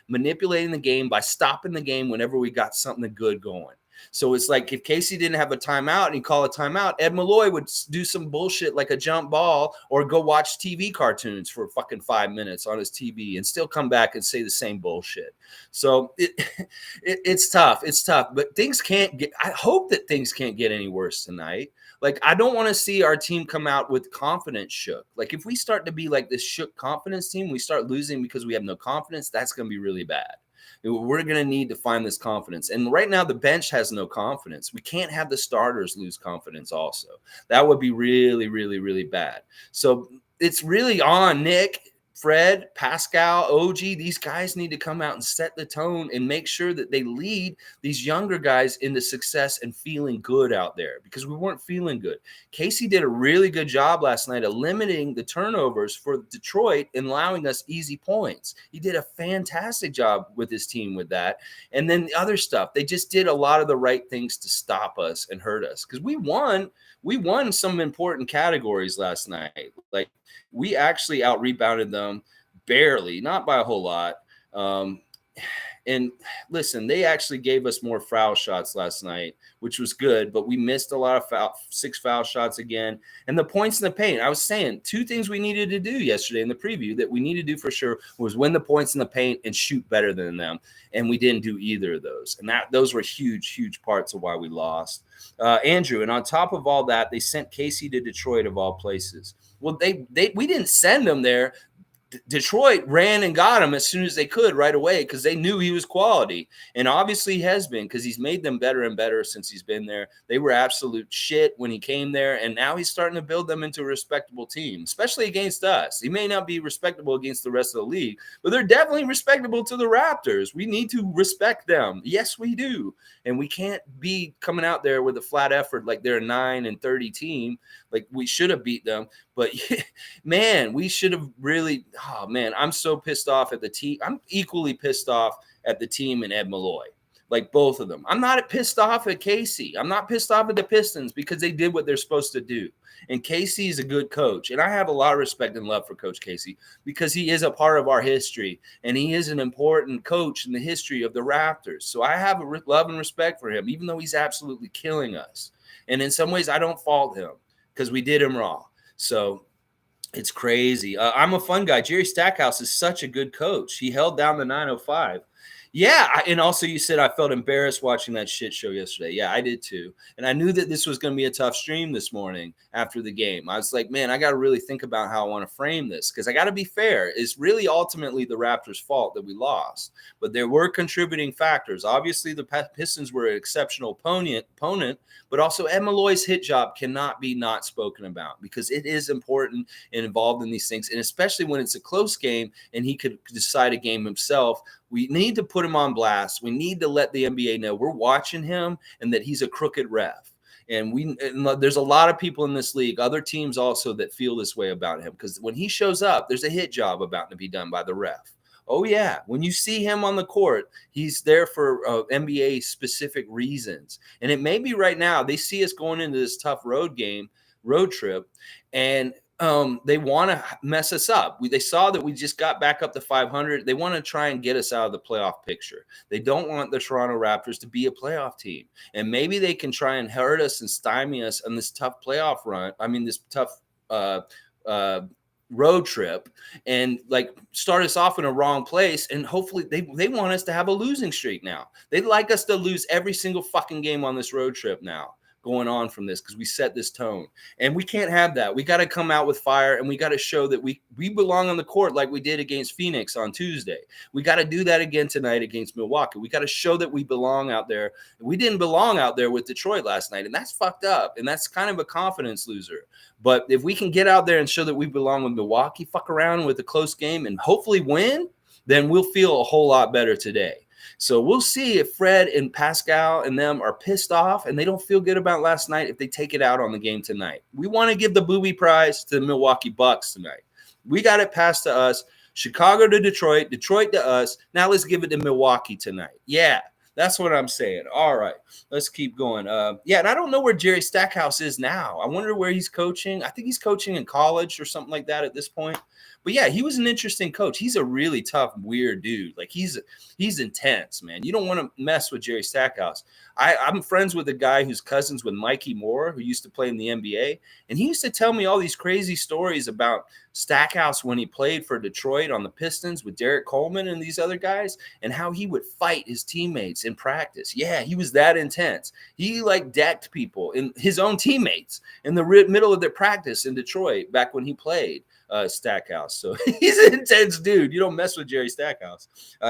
manipulating the game by stopping the game whenever we got something good going. So it's like if Casey didn't have a timeout and he called a timeout, Ed Malloy would do some bullshit like a jump ball or go watch TV cartoons for fucking 5 minutes on his TV and still come back and say the same bullshit. So it's tough. It's tough. But things can't get – I hope that things can't get any worse tonight. Like, I don't want to see our team come out with confidence shook. Like, if we start to be like this shook confidence team, we start losing because we have no confidence, that's going to be really bad. We're going to need to find this confidence. And right now, the bench has no confidence. We can't have the starters lose confidence also. That would be really, really, really bad. So it's really on Nick, Fred, Pascal, OG. These guys need to come out and set the tone and make sure that they lead these younger guys into success and feeling good out there, because we weren't feeling good. Casey did a really good job last night of limiting the turnovers for Detroit and allowing us easy points. He did a fantastic job with his team with that. And then the other stuff, they just did a lot of the right things to stop us and hurt us, because we won some important categories last night. Like, we actually out-rebounded them barely, not by a whole lot. And listen, they actually gave us more foul shots last night, which was good, but we missed a lot of 6 foul shots again. And the points in the paint, I was saying 2 things we needed to do yesterday in the preview that we need to do for sure was win the points in the paint and shoot better than them. And we didn't do either of those. And those were huge, huge parts of why we lost. Andrew, and on top of all that, they sent Casey to Detroit of all places. Well, we didn't send him there. Detroit ran and got him as soon as they could right away because they knew he was quality. And obviously he has been, because he's made them better and better since he's been there. They were absolute shit when he came there, and now he's starting to build them into a respectable team, especially against us. He may not be respectable against the rest of the league, but they're definitely respectable to the Raptors. We need to respect them. Yes, we do. And we can't be coming out there with a flat effort like they're a 9-30 team. Like, we should have beat them. But, man, we should have really – oh, man, I'm so pissed off at the team. I'm equally pissed off at the team and Ed Malloy, like both of them. I'm not pissed off at Casey. I'm not pissed off at the Pistons because they did what they're supposed to do. And Casey is a good coach. And I have a lot of respect and love for Coach Casey because he is a part of our history. And he is an important coach in the history of the Raptors. So I have a love and respect for him, even though he's absolutely killing us. And in some ways, I don't fault him because we did him wrong. So it's crazy. I'm a fun guy. Jerry Stackhouse is such a good coach. He held down the 905. Yeah, and also you said I felt embarrassed watching that shit show yesterday. Yeah, I did too. And I knew that this was going to be a tough stream this morning after the game. I was like, man, I got to really think about how I want to frame this because I got to be fair. It's really ultimately the Raptors' fault that we lost. But there were contributing factors. Obviously, the Pistons were an exceptional opponent, but also Ed Malloy's hit job cannot be not spoken about because it is important and involved in these things, and especially when it's a close game and he could decide a game himself. We need to put him on blast. We need to let the NBA know we're watching him and that he's a crooked ref. And there's a lot of people in this league, other teams also, that feel this way about him because when he shows up, there's a hit job about to be done by the ref. Oh, yeah. When you see him on the court, he's there for NBA-specific reasons. And it may be right now they see us going into this tough road trip, and they want to mess us up. They saw that we just got back up to 500. They want to try and get us out of the playoff picture. They don't want the Toronto Raptors to be a playoff team. And maybe they can try and hurt us and stymie us on this tough playoff run. I mean, this tough road trip, and like start us off in a wrong place. And hopefully they want us to have a losing streak now. They'd like us to lose every single fucking game on this road trip now going on from this because we set this tone, and we can't have that. We got to come out with fire, and we got to show that we belong on the court like we did against Phoenix on Tuesday. We got to do that again tonight against Milwaukee. We got to show that we belong out there. We didn't belong out there with Detroit last night, and that's fucked up, and that's kind of a confidence loser. But if we can get out there and show that we belong with Milwaukee, fuck around with a close game, and hopefully win, then we'll feel a whole lot better today. So we'll see if Fred and Pascal and them are pissed off and they don't feel good about last night if they take it out on the game tonight. We want to give the booby prize to the Milwaukee Bucks tonight. We got it passed to us. Chicago to Detroit, Detroit to us. Now let's give it to Milwaukee tonight. Yeah, That's what I'm saying. All right, let's keep going. Yeah, and I don't know where Jerry Stackhouse is now. I wonder where he's coaching. I think he's coaching in college or something like that at this point. But yeah, he was an interesting coach. He's a really tough, weird dude. Like he's intense, man. You don't want to mess with Jerry Stackhouse. I'm friends with a guy who's cousins with Mikey Moore, who used to play in the NBA, and he used to tell me all these crazy stories about Stackhouse when he played for Detroit on the Pistons with Derek Coleman and these other guys, and how he would fight his teammates in practice. Yeah, he was that intense. He like decked people in his own teammates in the middle of their practice in Detroit back when he played. Stackhouse. So he's an intense dude. You don't mess with Jerry Stackhouse.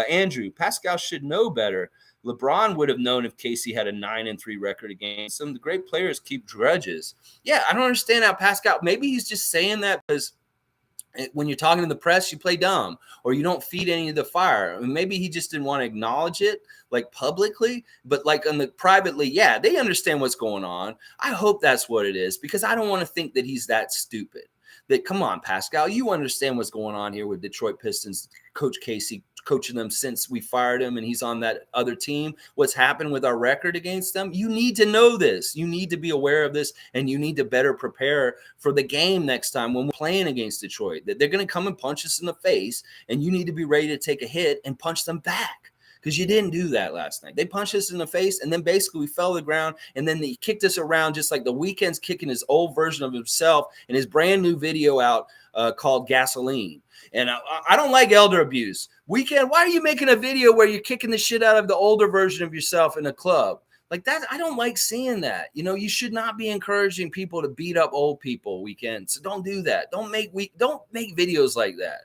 Andrew, Pascal should know better. LeBron would have known if Casey had a 9-3 record against him. The great players keep grudges. Yeah, I don't understand how Pascal, maybe he's just saying that because when you're talking to the press, you play dumb or you don't feed any of the fire. I mean, maybe he just didn't want to acknowledge it like publicly, but like on the privately, yeah, they understand what's going on. I hope that's what it is because I don't want to think that he's that stupid. That come on, Pascal, you understand what's going on here with Detroit Pistons, Coach Casey coaching them since we fired him and he's on that other team. What's happened with our record against them? You need to know this. You need to be aware of this and you need to better prepare for the game next time when we're playing against Detroit. That they're going to come and punch us in the face and you need to be ready to take a hit and punch them back. Because you didn't do that last night. They punched us in the face, and then basically we fell to the ground, and then he kicked us around just like the Weeknd's kicking his old version of himself in his brand new video out called Gasoline. And I don't like elder abuse. Weeknd, why are you making a video where you're kicking the shit out of the older version of yourself in a club? Like that, I don't like seeing that. You know, you should not be encouraging people to beat up old people, Weeknd. So don't do that. Don't make videos like that.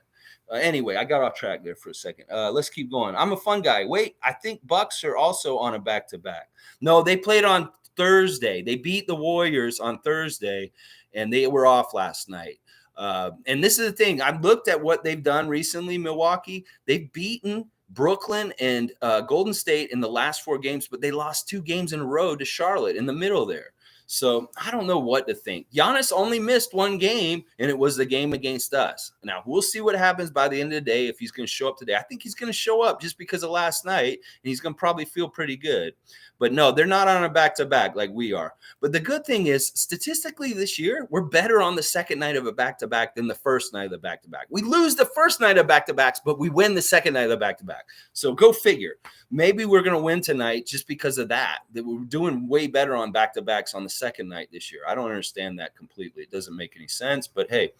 Anyway, I got off track there for a second. Let's keep going. I'm a fun guy. Wait, I think Bucks are also on a back-to-back. No, they played on Thursday. They beat the Warriors on Thursday, and they were off last night. And this is the thing. I've looked at what they've done recently, Milwaukee. They've beaten Brooklyn and Golden State in the last 4 games, but they lost 2 games in a row to Charlotte in the middle there. So I don't know what to think. Giannis only missed 1 game, and it was the game against us. Now, we'll see what happens by the end of the day if he's going to show up today. I think he's going to show up just because of last night, and he's going to probably feel pretty good. But no, they're not on a back-to-back like we are. But the good thing is, statistically this year, we're better on the second night of a back-to-back than the first night of the back-to-back. We lose the first night of back-to-backs, but we win the second night of the back-to-back. So go figure. Maybe we're going to win tonight just because of that we're doing way better on back-to-backs on the second night this year. I don't understand that completely. It doesn't make any sense. But hey,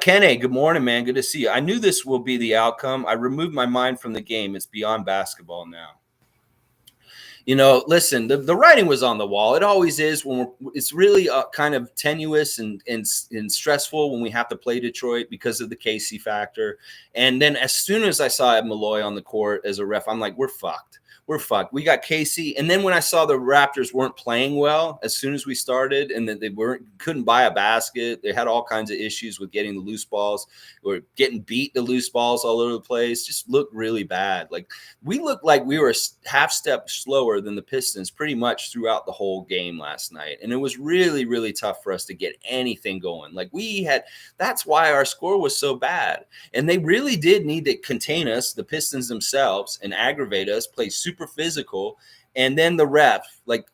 Kenny, good morning, man. Good to see you. I knew this will be the outcome. I removed my mind from the game. It's beyond basketball now. You know, listen, the writing was on the wall. It always is when it's really kind of tenuous and stressful when we have to play Detroit because of the Casey factor. And then as soon as I saw Ed Malloy on the court as a ref, I'm like, we're fucked. We're fucked. We got Casey. And then when I saw the Raptors weren't playing well as soon as we started and that they couldn't buy a basket, they had all kinds of issues with getting the loose balls or getting beat the loose balls all over the place. Just looked really bad. Like we looked like we were a half step slower than the Pistons pretty much throughout the whole game last night. And it was really, really tough for us to get anything going. Like that's why our score was so bad. And they really did need to contain us, the Pistons themselves, and aggravate us, play super physical, and then the ref like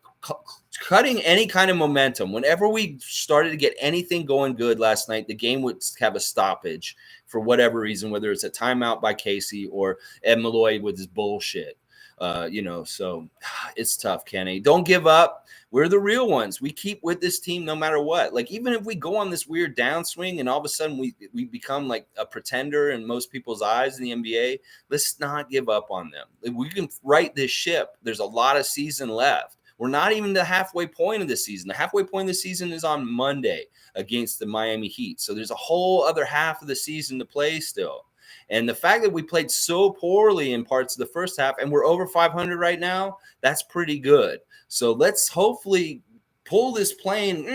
cutting any kind of momentum. Whenever we started to get anything going good last night, the game would have a stoppage for whatever reason, whether it's a timeout by Casey or Ed Malloy with his bullshit. So it's tough, Kenny. Don't give up. We're the real ones. We keep with this team no matter what. Like, even if we go on this weird downswing and all of a sudden we become like a pretender in most people's eyes in the NBA, let's not give up on them. We can right this ship. There's a lot of season left. We're not even the halfway point of the season. The halfway point of the season is on Monday against the Miami Heat. So there's a whole other half of the season to play still. And the fact that we played so poorly in parts of the first half and we're over 500 right now, that's pretty good. So let's hopefully pull this plane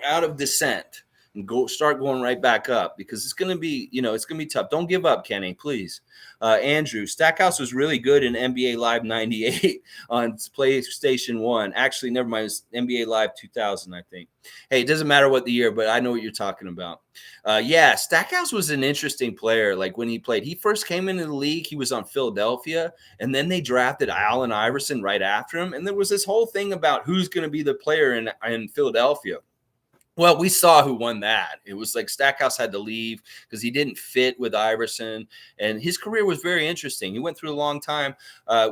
out of descent and start going right back up, because it's going to be, it's going to be tough. Don't give up, Kenny, please. Andrew, Stackhouse was really good in NBA Live 98 on PlayStation 1. Actually, never mind. It's NBA Live 2000, I think. Hey, it doesn't matter what the year, but I know what you're talking about. Yeah, Stackhouse was an interesting player. Like when he played, he first came into the league, he was on Philadelphia, and then they drafted Allen Iverson right after him. And there was this whole thing about who's going to be the player in Philadelphia. Well, we saw who won that. It was like Stackhouse had to leave because he didn't fit with Iverson, and his career was very interesting. He went through a long time.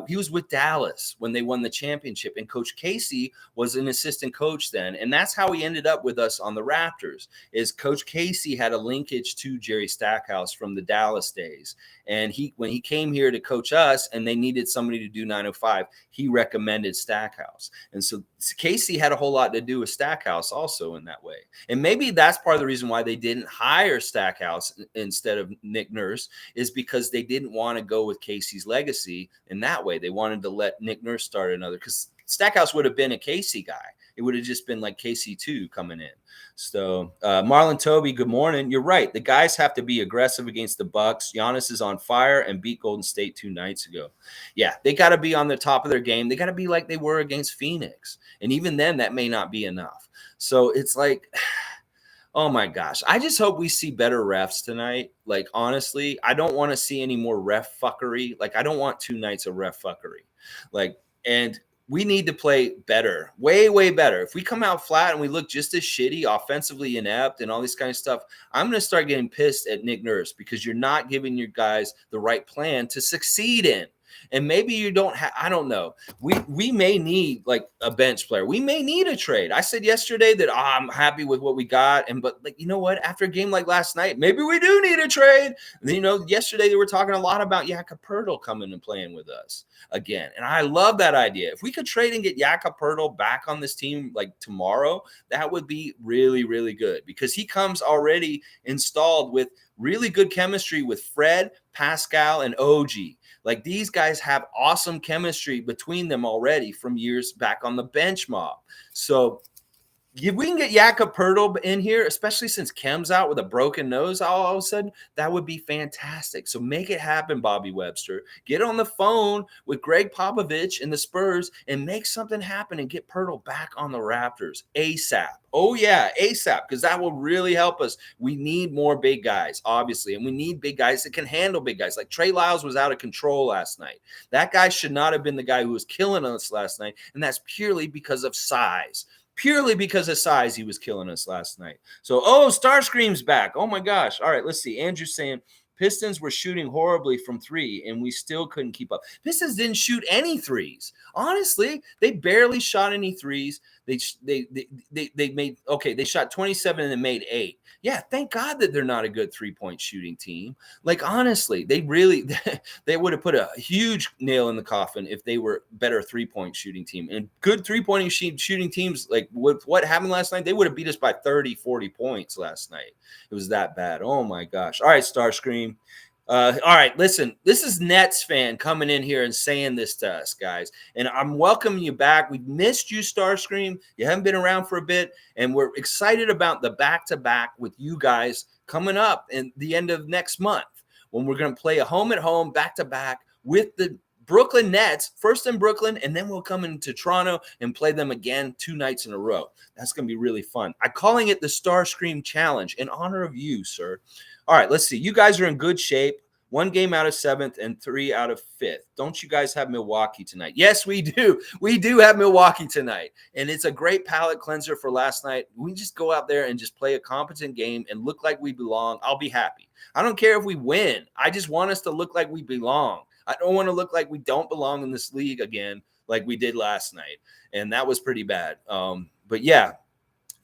He was with Dallas when they won the championship, and Coach Casey was an assistant coach then, and that's how he ended up with us on the Raptors. Is Coach Casey had a linkage to Jerry Stackhouse from the Dallas days, and when he came here to coach us, and they needed somebody to do 905, he recommended Stackhouse, and so Casey had a whole lot to do with Stackhouse also in that way. And maybe that's part of the reason why they didn't hire Stackhouse instead of Nick Nurse, is because they didn't want to go with Casey's legacy in that way. They wanted to let Nick Nurse start another, because Stackhouse would have been a Casey guy. It would have just been like Casey 2 coming in. So Marlon Toby, good morning. You're right. The guys have to be aggressive against the Bucks. Giannis is on fire and beat Golden State 2 nights ago. Yeah, they got to be on the top of their game. They got to be like they were against Phoenix. And even then, that may not be enough. So it's like, oh my gosh, I just hope we see better refs tonight. Like, honestly, I don't want to see any more ref fuckery. Like, I don't want 2 nights of ref fuckery. Like, and we need to play better, way, way better. If we come out flat and we look just as shitty, offensively inept, and all this kind of stuff, I'm going to start getting pissed at Nick Nurse, because you're not giving your guys the right plan to succeed in. And maybe you don't have, I don't know. We may need like a bench player. We may need a trade. I said yesterday that I'm happy with what we got. But like, you know what? After a game like last night, maybe we do need a trade. And then, yesterday they were talking a lot about Jakob Poeltl coming and playing with us again. And I love that idea. If we could trade and get Jakob Poeltl back on this team like tomorrow, that would be really, really good, because he comes already installed with really good chemistry with Fred, Pascal, and OG. Like, these guys have awesome chemistry between them already from years back on the bench mob. So if we can get Jakob Poeltl in here, especially since Kem's out with a broken nose all of a sudden, that would be fantastic. So make it happen, Bobby Webster. Get on the phone with Greg Popovich and the Spurs and make something happen and get Poeltl back on the Raptors ASAP. Oh, yeah, ASAP, because that will really help us. We need more big guys, obviously, and we need big guys that can handle big guys. Like Trey Lyles was out of control last night. That guy should not have been the guy who was killing us last night, and that's purely because of size. Purely because of size, he was killing us last night. So, Starscream's back. Oh, my gosh. All right, let's see. Andrew's saying Pistons were shooting horribly from 3, and we still couldn't keep up. Pistons didn't shoot any threes. Honestly, they barely shot any threes. They made, okay, they shot 27 and they made 8. Yeah, thank God that they're not a good 3-point shooting team. Like, honestly, they would have put a huge nail in the coffin if they were better 3-point shooting team. And good 3-point shooting teams, like with what happened last night, they would have beat us by 30, 40 points last night. It was that bad. Oh, my gosh. All right, Starscream. All right, listen, this is Nets fan coming in here and saying this to us, guys. And I'm welcoming you back. We've missed you, Starscream. You haven't been around for a bit. And we're excited about the back-to-back with you guys coming up in the end of next month, when we're going to play a home-and-home back-to-back with the Brooklyn Nets, first in Brooklyn, and then we'll come into Toronto and play them again 2 nights in a row. That's going to be really fun. I'm calling it the Starscream Challenge in honor of you, sir. All right, let's see. You guys are in good shape. 1 game out of 7th and 3 out of 5th. Don't you guys have Milwaukee tonight? Yes, we do. We do have Milwaukee tonight. And it's a great palate cleanser for last night. We just go out there and just play a competent game and look like we belong. I'll be happy. I don't care if we win. I just want us to look like we belong. I don't want to look like we don't belong in this league again like we did last night. And that was pretty bad. But yeah.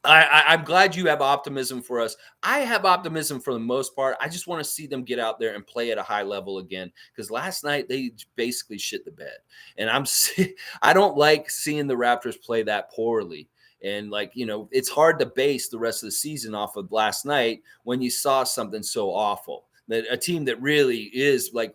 I'm glad you have optimism for us. I have optimism for the most part. I just want to see them get out there and play at a high level again, because last night they basically shit the bed. And I don't like seeing the Raptors play that poorly. And it's hard to base the rest of the season off of last night when you saw something so awful. That a team that really is like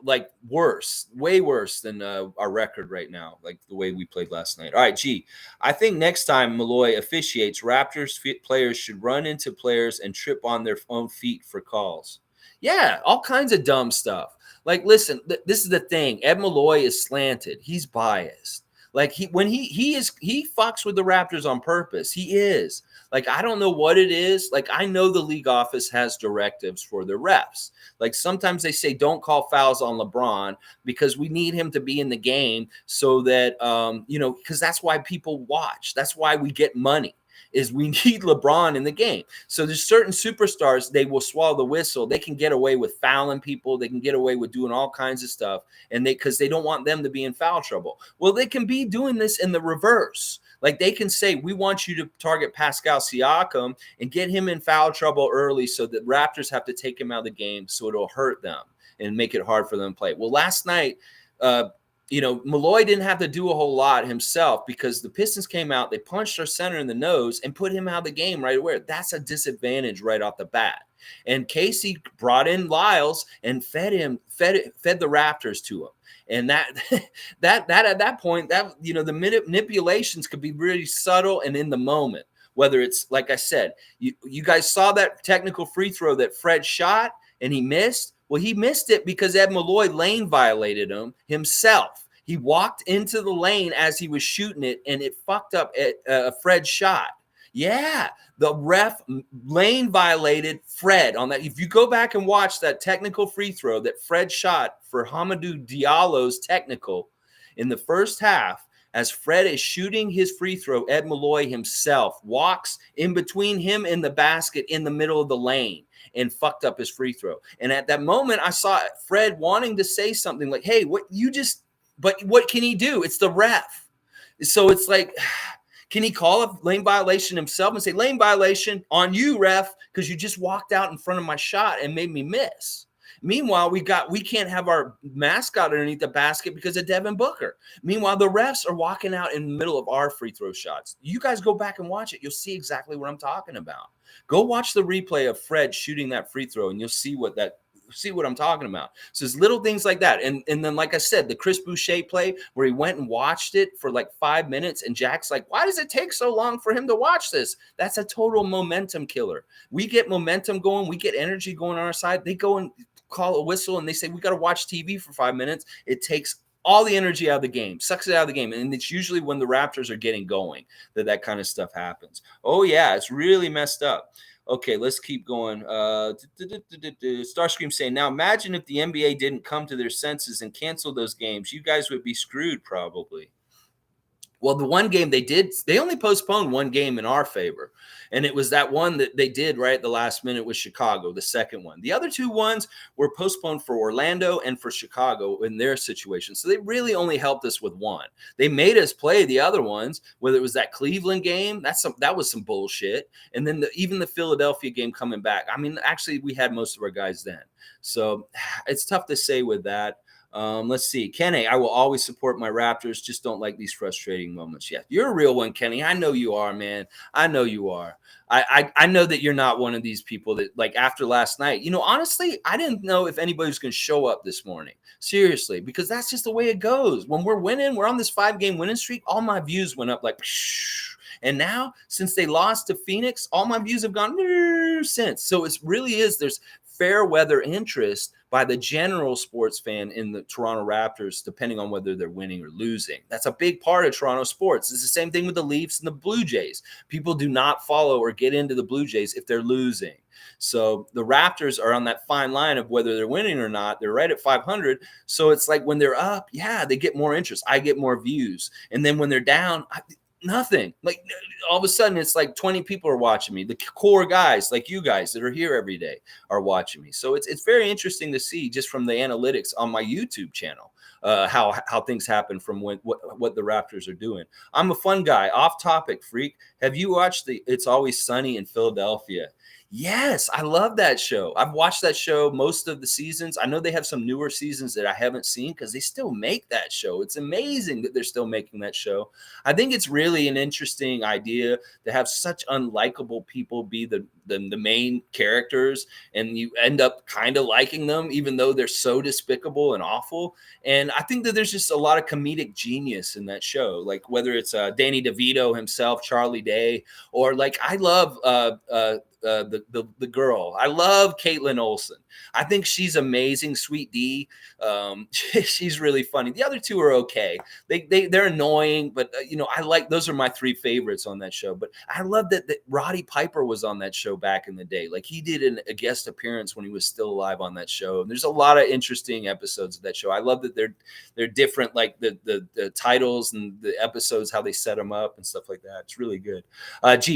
like worse, way worse than our record right now, like the way we played last night. All right, G. I think next time Malloy officiates, Raptors players should run into players and trip on their own feet for calls. Yeah, all kinds of dumb stuff. Like, listen, this is the thing. Ed Malloy is slanted. He's biased. Like he fucks with the Raptors on purpose. He is. Like, I don't know what it is. Like, I know the league office has directives for the refs. Like, sometimes they say don't call fouls on LeBron because we need him to be in the game so that because that's why people watch. That's why we get money. Is we need LeBron in the game. So there's certain superstars, they will swallow the whistle. They can get away with fouling people. They can get away with doing all kinds of stuff. And because they don't want them to be in foul trouble. Well, they can be doing this in the reverse. Like they can say, we want you to target Pascal Siakam and get him in foul trouble early so that Raptors have to take him out of the game so it'll hurt them and make it hard for them to play. Well, last night, Malloy didn't have to do a whole lot himself because the Pistons came out, they punched our center in the nose and put him out of the game right away. That's a disadvantage right off the bat. And Casey brought in Lyles and fed the Raptors to him. And that at that point, the manipulations could be really subtle and in the moment. Whether it's, like I said, you guys saw that technical free throw that Fred shot and he missed. Well, he missed it because Ed Malloy lane violated him himself. He walked into the lane as he was shooting it, and it fucked up Fred's shot. Yeah, the ref lane violated Fred on that. If you go back and watch that technical free throw that Fred shot for Hamidou Diallo's technical in the first half, as Fred is shooting his free throw, Ed Malloy himself walks in between him and the basket in the middle of the lane and fucked up his free throw. And at that moment, I saw Fred wanting to say something like, hey, but what can he do? It's the ref. So it's like, can he call a lane violation himself and say, lane violation on you, ref, because you just walked out in front of my shot and made me miss? Meanwhile, we can't have our mascot underneath the basket because of Devin Booker. Meanwhile, the refs are walking out in the middle of our free throw shots. You guys go back and watch it. You'll see exactly what I'm talking about. Go watch the replay of Fred shooting that free throw, and you'll see what I'm talking about. So it's little things like that. And then, like I said, the Chris Boucher play where he went and watched it for like 5 minutes, and Jack's like, why does it take so long for him to watch this? That's a total momentum killer. We get momentum going. We get energy going on our side. They go and call a whistle, and they say, we got to watch TV for 5 minutes. It takes all the energy out of the game, sucks it out of the game. And it's usually when the Raptors are getting going that kind of stuff happens. Oh, yeah, it's really messed up. Okay, let's keep going. Starscream saying, now imagine if the NBA didn't come to their senses and cancel those games. You guys would be screwed probably. Well, the one game they only postponed one game in our favor. And it was that one that they did right at the last minute with Chicago, the second one. The other two ones were postponed for Orlando and for Chicago in their situation. So they really only helped us with one. They made us play the other ones, whether it was that Cleveland game, that was some bullshit. And then even the Philadelphia game coming back. I mean, actually, we had most of our guys then. So it's tough to say with that. Let's see. Kenny, I will always support my Raptors. Just don't like these frustrating moments. Yeah, you're a real one, Kenny. I know you are, man. I know you are. I know that you're not one of these people that, like, after last night, honestly, I didn't know if anybody was going to show up this morning. Seriously, because that's just the way it goes. When we're winning, we're on this 5-game winning streak. All my views went up like, and now since they lost to Phoenix, all my views have gone since. So it really is. There's fair weather interest by the general sports fan in the Toronto Raptors, depending on whether they're winning or losing. That's a big part of Toronto sports. It's the same thing with the Leafs and the Blue Jays. People do not follow or get into the Blue Jays if they're losing. So the Raptors are on that fine line of whether they're winning or not. They're right at 500. So it's like when they're up, yeah, they get more interest. I get more views. And then when they're down, nothing. Like all of a sudden, it's like 20 people are watching me. The core guys, like you guys that are here every day, are watching me. So it's very interesting to see just from the analytics on my YouTube channel how things happen from what the Raptors are doing. I'm a fun guy. Off topic, freak. Have you watched the It's Always Sunny in Philadelphia? Yes, I love that show. I've watched that show most of the seasons. I know they have some newer seasons that I haven't seen because they still make that show. It's amazing that they're still making that show. I think it's really an interesting idea to have such unlikable people be the main characters, and you end up kind of liking them, even though they're so despicable and awful. And I think that there's just a lot of comedic genius in that show, like whether it's Danny DeVito himself, Charlie Day, or like I love the girl. I love Caitlin Olsen. I think she's amazing. Sweet D, she's really funny. The other two are okay. They're annoying, but I like those are my three favorites on that show. But I love that Roddy Piper was on that show back in the day. Like he did a guest appearance when he was still alive on that show. And there's a lot of interesting episodes of that show. I love that they're different, like the titles and the episodes, how they set them up and stuff like that. It's really good.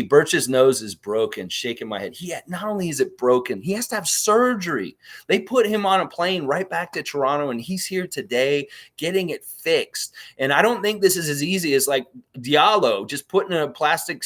Birch's nose is broken. Shaking my head. Not only is it broken, he has to have surgery. They put him on a plane right back to Toronto, and he's here today getting it fixed. And I don't think this is as easy as like Diallo just putting a plastic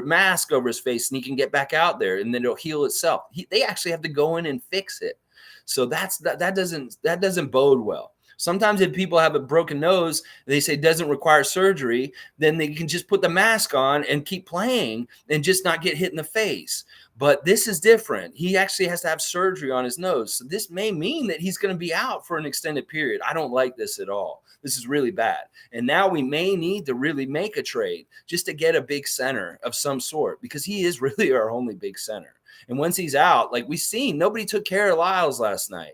mask over his face, and he can get back out there, and then it'll heal itself. They actually have to go in and fix it. So that doesn't bode well. Sometimes if people have a broken nose, they say doesn't require surgery, then they can just put the mask on and keep playing and just not get hit in the face. But this is different. He actually has to have surgery on his nose. So this may mean that he's going to be out for an extended period. I don't like this at all. This is really bad. And now we may need to really make a trade just to get a big center of some sort, because he is really our only big center. And once he's out, like we've seen, nobody took care of Lyles last night.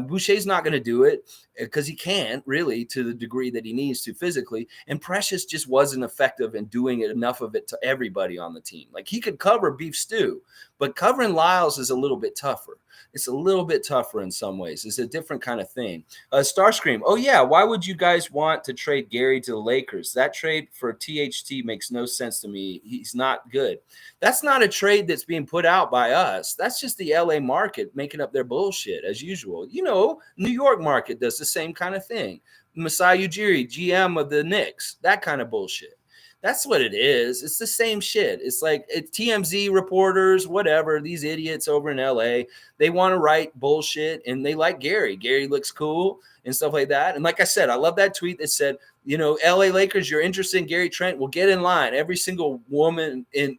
Boucher's not going to do it because he can't really to the degree that he needs to physically. And Precious just wasn't effective in doing enough of it to everybody on the team. Like he could cover Beef Stew, but covering Lyles is a little bit tougher. It's a little bit tougher in some ways. It's a different kind of thing. Starscream, oh yeah, why would you guys want to trade Gary to the Lakers? That trade for THT makes no sense to me. He's not good. That's not a trade that's being put out by us. That's just the LA market making up their bullshit as usual. New York market does the same kind of thing. Masai Ujiri, GM of the Knicks, that kind of bullshit. That's what it is. It's the same shit. It's like TMZ reporters, whatever, these idiots over in LA, they want to write bullshit, and they like Gary. Gary looks cool and stuff like that. And like I said, I love that tweet that said, LA Lakers, you're interested in Gary Trent, well, get in line. Every single woman in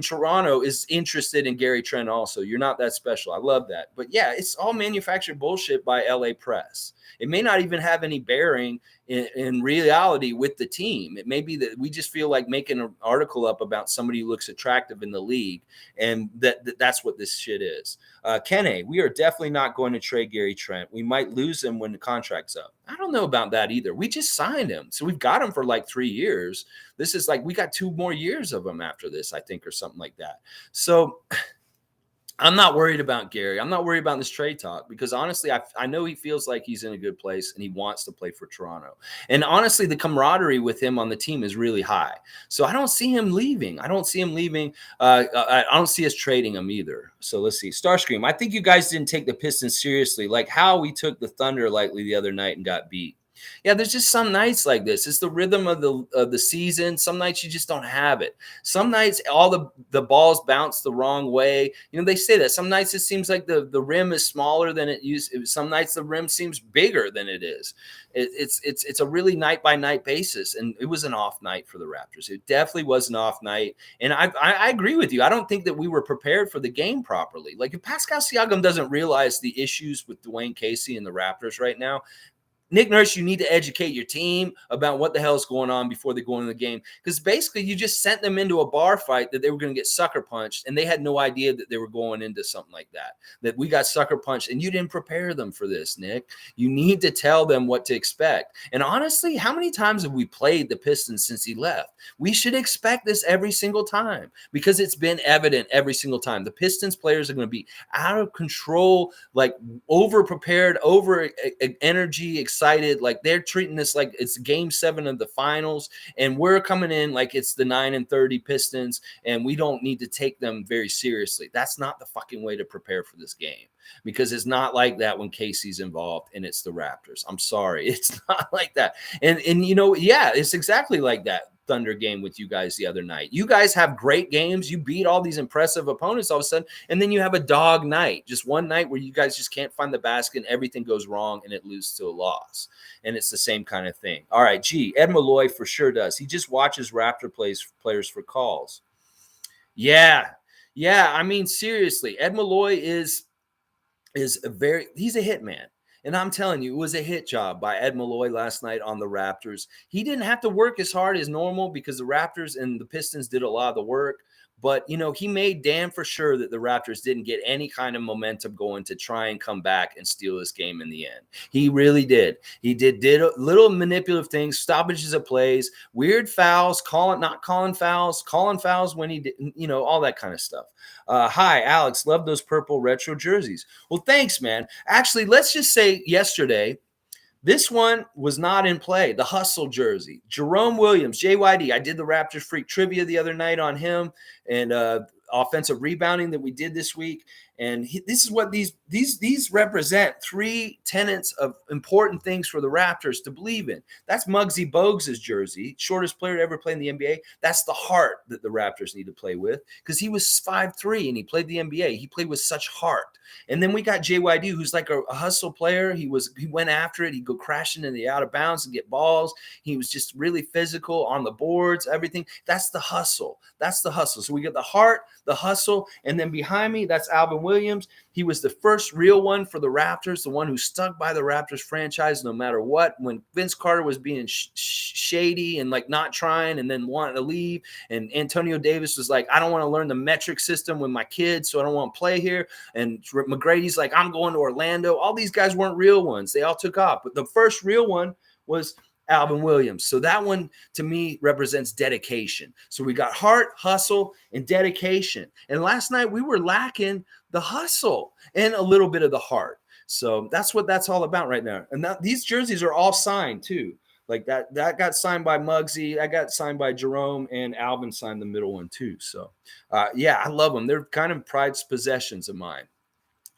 Toronto is interested in Gary Trent also. You're not that special. I love that. But yeah, it's all manufactured bullshit by LA press. It may not even have any bearing in reality with the team. It may be that we just feel like making an article up about somebody who looks attractive in the league, and that's what this shit is. Kenne, we are definitely not going to trade Gary Trent. We might lose him when the contract's up. I don't know about that either. We just signed him. So we've got him for like 3 years. This is like we got 2 more years of him after this, I think, or something like that. So I'm not worried about Gary. I'm not worried about this trade talk because honestly, I know he feels like he's in a good place and he wants to play for Toronto. And honestly, the camaraderie with him on the team is really high. So I don't see him leaving. I don't see us trading him either. So let's see. Starscream, I think you guys didn't take the Pistons seriously, like how we took the Thunder lightly the other night and got beat. Yeah, there's just some nights like this. It's the rhythm of the season. Some nights you just don't have it. Some nights all the balls bounce the wrong way. They say that. Some nights it seems like the rim is smaller than it used. Some nights the rim seems bigger than it is. It's a really night by night basis, and it was an off night for the Raptors. It definitely was an off night, and I agree with you. I don't think that we were prepared for the game properly. Like if Pascal Siakam doesn't realize the issues with Dwayne Casey and the Raptors right now, Nick Nurse, you need to educate your team about what the hell is going on before they go into the game. Because basically you just sent them into a bar fight that they were going to get sucker punched, and they had no idea that they were going into something like that we got sucker punched, and you didn't prepare them for this, Nick. You need to tell them what to expect. And honestly, how many times have we played the Pistons since he left? We should expect this every single time because it's been evident every single time. The Pistons players are going to be out of control, like over-prepared, over-energy, excited, like they're treating this like it's game 7 of the finals, and we're coming in like it's the 9-30 Pistons, and we don't need to take them very seriously. That's not the fucking way to prepare for this game, because it's not like that when Casey's involved and it's the Raptors. I'm sorry, it's not like that. And yeah, it's exactly like that. Thunder game with you guys the other night. You guys have great games. You beat all these impressive opponents all of a sudden, and then you have a dog night, just one night where you guys just can't find the basket and everything goes wrong and it loses to a loss. And it's the same kind of thing. All right, Ed Malloy for sure does. He just watches Raptor players for calls. Yeah. I mean, seriously, Ed Malloy is he's a hitman. And I'm telling you, it was a hit job by Ed Malloy last night on the Raptors. He didn't have to work as hard as normal because the Raptors and the Pistons did a lot of the work. But, he made damn for sure that the Raptors didn't get any kind of momentum going to try and come back and steal this game in the end. He really did. He did little manipulative things, stoppages of plays, weird fouls, not calling fouls when he did, all that kind of stuff. Hi, Alex. Love those purple retro jerseys. Well, thanks, man. Actually, let's just say yesterday, this one was not in play. The hustle jersey. Jerome Williams, JYD. I did the Raptor Freak trivia the other night on him and offensive rebounding that we did this week. And this is what these represent, 3 tenets of important things for the Raptors to believe in. That's Muggsy Bogues' jersey, shortest player to ever play in the NBA. That's the heart that the Raptors need to play with because he was 5'3" and he played the NBA. He played with such heart. And then we got JYD, who's like a hustle player. He went after it. He'd go crashing in the out of bounds and get balls. He was just really physical on the boards, everything. That's the hustle. So we get the heart, the hustle, and then behind me, that's Alvin Williams. He was the first real one for the Raptors, the one who stuck by the Raptors franchise no matter what. When Vince Carter was being shady and like not trying and then wanting to leave, and Antonio Davis was like, I don't want to learn the metric system with my kids, so I don't want to play here. And McGrady's like, I'm going to Orlando. All these guys weren't real ones. They all took off. But the first real one was Alvin Williams. So that one to me represents dedication. So we got heart, hustle, and dedication. And last night we were lacking the hustle and a little bit of the heart. So that's what that's all about right now. And these jerseys are all signed too. Like that got signed by Muggsy. I got signed by Jerome, and Alvin signed the middle one too. So I love them. They're kind of prized possessions of mine.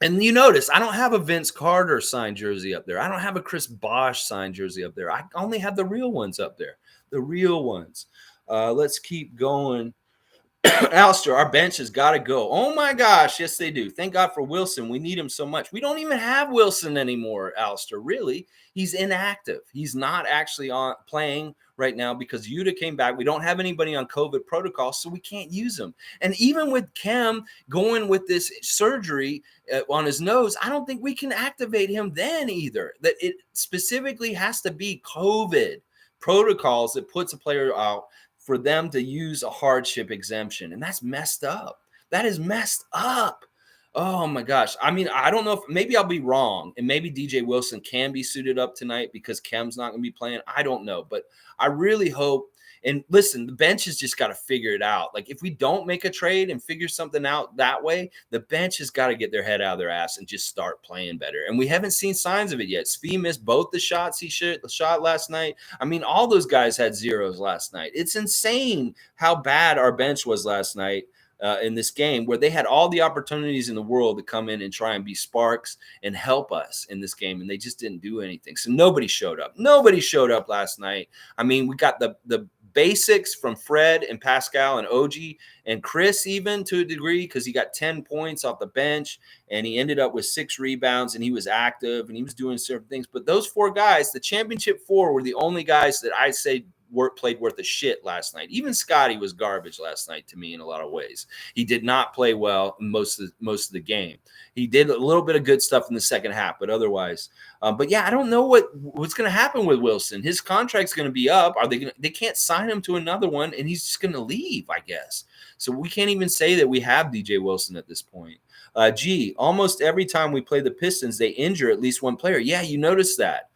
And you notice I don't have a Vince Carter signed jersey up there. I don't have a Chris Bosh signed jersey up there. I only have the real ones up there. The real ones. Let's keep going. Alistair, our bench has got to go. Oh, my gosh. Yes, they do. Thank God for Wilson. We need him so much. We don't even have Wilson anymore, Alistair. Really? He's inactive. He's not actually playing right now because Yuta came back. We don't have anybody on COVID protocol, so we can't use him. And even with Kem going with this surgery on his nose, I don't think we can activate him then either. That it specifically has to be COVID protocols that puts a player out for them to use a hardship exemption. And that's messed up. That is messed up. Oh my gosh. I mean, I don't know if maybe I'll be wrong. And maybe DJ Wilson can be suited up tonight because Kem's not going to be playing. I don't know. But I really hope. And listen, the bench has just got to figure it out. Like if we don't make a trade and figure something out that way, the bench has got to get their head out of their ass and just start playing better. And we haven't seen signs of it yet. Svi missed both the shots he shot last night. I mean, all those guys had zeros last night. It's insane how bad our bench was last night in this game where they had all the opportunities in the world to come in and try and be sparks and help us in this game. And they just didn't do anything. So nobody showed up. Nobody showed up last night. I mean, we got the basics from Fred and Pascal and OG and Chris even to a degree because he got 10 points off the bench and he ended up with 6 rebounds and he was active and he was doing certain things. But those 4 guys, the championship 4, were the only guys that I say played worth a shit last night. Even Scotty was garbage last night to me in a lot of ways. He did not play well most of the game. He did a little bit of good stuff in the second half, but otherwise. But yeah, I don't know what's going to happen with Wilson. His contract's going to be up. They can't sign him to another one, and he's just going to leave, I guess. So we can't even say that we have DJ Wilson at this point. Almost every time we play the Pistons, they injure at least one player. Yeah, you notice that.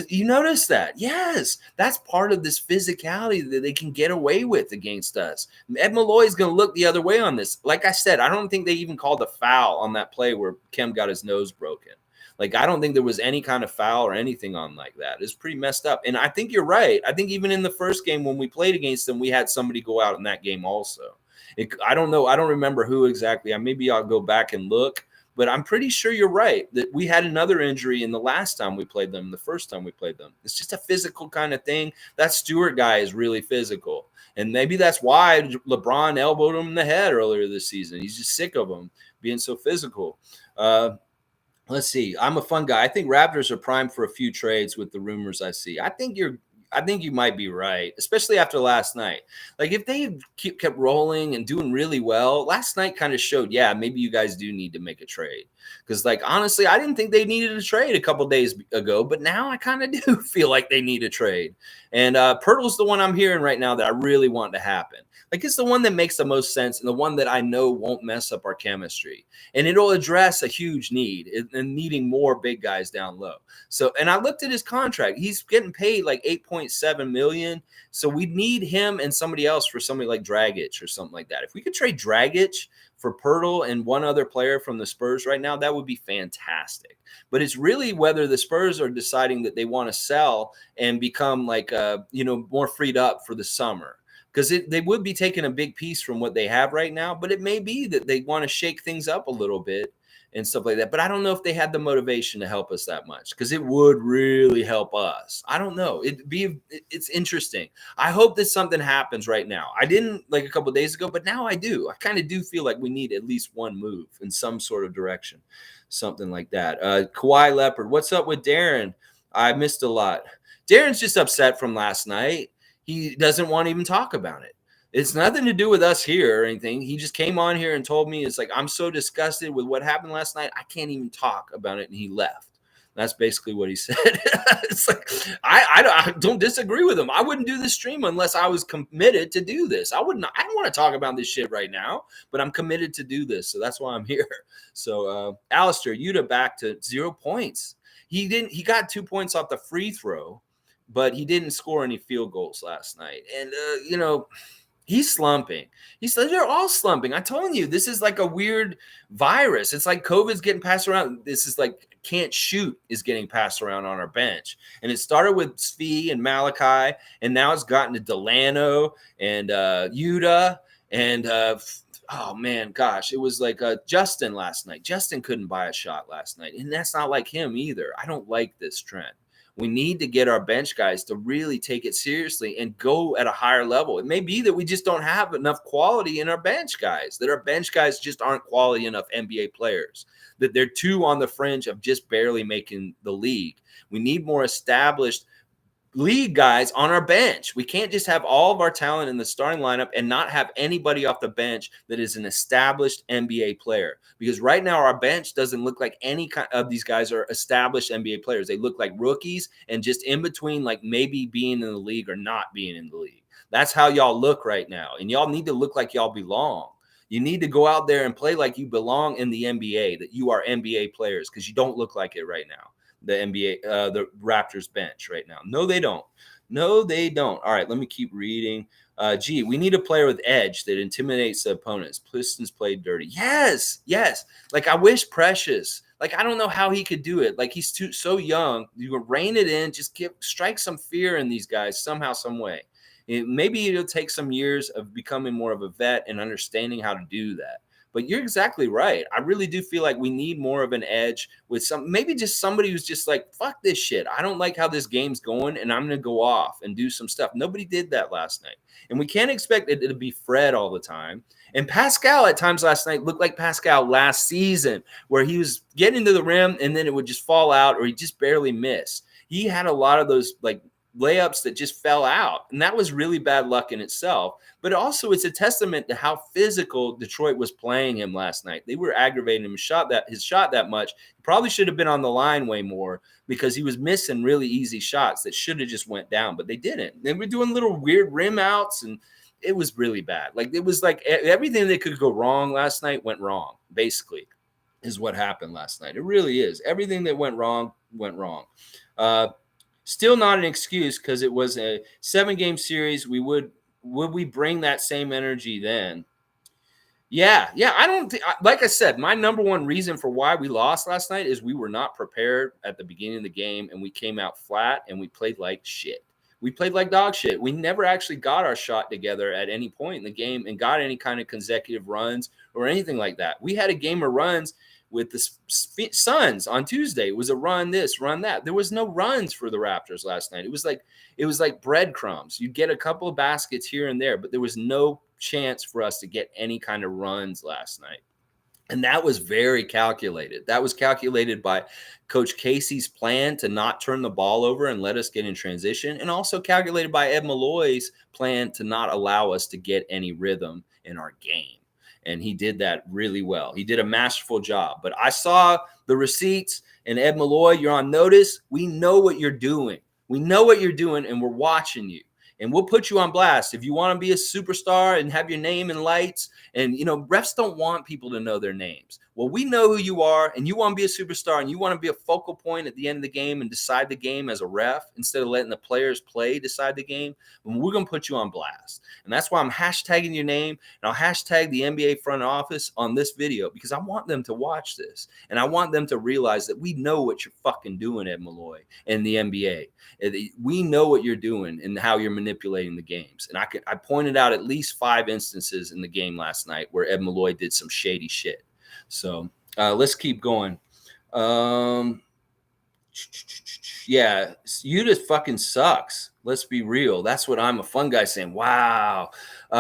You notice that? Yes. That's part of this physicality that they can get away with against us. Ed Malloy is going to look the other way on this. Like I said, I don't think they even called a foul on that play where Kem got his nose broken. Like, I don't think there was any kind of foul or anything on like that. It's pretty messed up. And I think you're right. I think even in the first game when we played against them, we had somebody go out in that game also. I don't know. I don't remember who exactly. Maybe I'll go back and look. But I'm pretty sure you're right that we had another injury in the last time we played them, the first time we played them. It's just a physical kind of thing. That Stewart guy is really physical. And maybe that's why LeBron elbowed him in the head earlier this season. He's just sick of him being so physical. Let's see. I'm a fun guy. I think Raptors are primed for a few trades with the rumors I see. I think you might be right, especially after last night. Like if they kept rolling and doing really well, last night kind of showed, yeah, maybe you guys do need to make a trade. Because like honestly, I didn't think they needed a trade a couple days ago, but now I kind of do feel like they need a trade. And Pirtle's the one I'm hearing right now that I really want to happen. Like it's the one that makes the most sense and the one that I know won't mess up our chemistry. And it'll address a huge need and needing more big guys down low. So, and I looked at his contract. He's getting paid like 8.7 million. So we need him and somebody else for somebody like Dragic or something like that. If we could trade Dragic for Pirtle and one other player from the Spurs right now, that would be fantastic. But it's really whether the Spurs are deciding that they want to sell and become like, more freed up for the summer. Because they would be taking a big piece from what they have right now, but it may be that they want to shake things up a little bit and stuff like that. But I don't know if they had the motivation to help us that much because it would really help us. I don't know. It's interesting. I hope that something happens right now. I didn't like a couple of days ago, but now I do. I kind of do feel like we need at least one move in some sort of direction, something like that. Kawhi Leopard, what's up with Darren? I missed a lot. Darren's just upset from last night. He doesn't want to even talk about it. It's nothing to do with us here or anything. He just came on here and told me, it's like, I'm so disgusted with what happened last night. I can't even talk about it. And he left. That's basically what he said. It's like, I don't disagree with him. I wouldn't do this stream unless I was committed to do this. I don't want to talk about this shit right now, but I'm committed to do this. So that's why I'm here. So Alistair, Yuta back to 0 points. He got 2 points off the free throw, but he didn't score any field goals last night. And, he's slumping. They're all slumping. I told you, this is like a weird virus. It's like COVID's getting passed around. This is like can't shoot is getting passed around on our bench. And it started with Svi and Malachi, and now it's gotten to Delano and Yuta. And, oh, man, gosh, it was like Justin last night. Justin couldn't buy a shot last night. And that's not like him either. I don't like this trend. We need to get our bench guys to really take it seriously and go at a higher level. It may be that we just don't have enough quality in our bench guys, that our bench guys just aren't quality enough NBA players, that they're too on the fringe of just barely making the league. We need more established league guys on our bench. We can't just have all of our talent in the starting lineup and not have anybody off the bench that is an established NBA player. Because right now our bench doesn't look like any of these guys are established NBA players. They look like rookies and just in between, like maybe being in the league or not being in the league. That's how y'all look right now. And y'all need to look like y'all belong. You need to go out there and play like you belong in the NBA, that you are NBA players, because you don't look like it right now. The NBA, the Raptors bench right now. No, they don't. No, they don't. All right, let me keep reading. We need a player with edge that intimidates the opponents. Pistons played dirty. Yes. Like I wish Precious. Like I don't know how he could do it. Like he's so young. You would rein it in. Just strike some fear in these guys somehow, some way. Maybe it'll take some years of becoming more of a vet and understanding how to do that. But you're exactly right. I really do feel like we need more of an edge with maybe just somebody who's just like, fuck this shit. I don't like how this game's going, and I'm going to go off and do some stuff. Nobody did that last night. And we can't expect it to be Fred all the time. And Pascal at times last night looked like Pascal last season, where he was getting to the rim and then it would just fall out or he just barely miss. He had a lot of those like layups that just fell out. And that was really bad luck in itself. But also it's a testament to how physical Detroit was playing him last night. They were aggravating him, his shot that much. He probably should have been on the line way more because he was missing really easy shots that should have just went down, but they didn't. They were doing little weird rim outs, and it was really bad. Like it was like everything that could go wrong last night went wrong, basically, is what happened last night. It really is. Everything that went wrong went wrong. Still not an excuse because it was a 7-game series. Would we bring that same energy then? Yeah. I don't think, like I said, my number one reason for why we lost last night is we were not prepared at the beginning of the game, and we came out flat and we played like shit. We played like dog shit. We never actually got our shot together at any point in the game and got any kind of consecutive runs or anything like that. We had a game of runs with the Suns on Tuesday. It was a run this, run that. There was no runs for the Raptors last night. It was like breadcrumbs. You'd get a couple of baskets here and there, but there was no chance for us to get any kind of runs last night. And that was very calculated. That was calculated by Coach Casey's plan to not turn the ball over and let us get in transition, and also calculated by Ed Malloy's plan to not allow us to get any rhythm in our game. And he did that really well. He did a masterful job. But I saw the receipts, and Ed Malloy, you're on notice. We know what you're doing. We know what you're doing, and we're watching you. And we'll put you on blast. If you want to be a superstar and have your name in lights, and, refs don't want people to know their names. Well, we know who you are, and you want to be a superstar, and you want to be a focal point at the end of the game and decide the game as a ref instead of letting the players play decide the game. And we're going to put you on blast. And that's why I'm hashtagging your name, and I'll hashtag the NBA front office on this video, because I want them to watch this, and I want them to realize that we know what you're fucking doing, Ed Malloy, and the NBA. We know what you're doing and how you're manipulating the games. And I pointed out at least 5 instances in the game last night where Ed Malloy did some shady shit. So let's keep going. Yeah, Utah fucking sucks. Let's be real. That's what I'm a fun guy saying. Wow.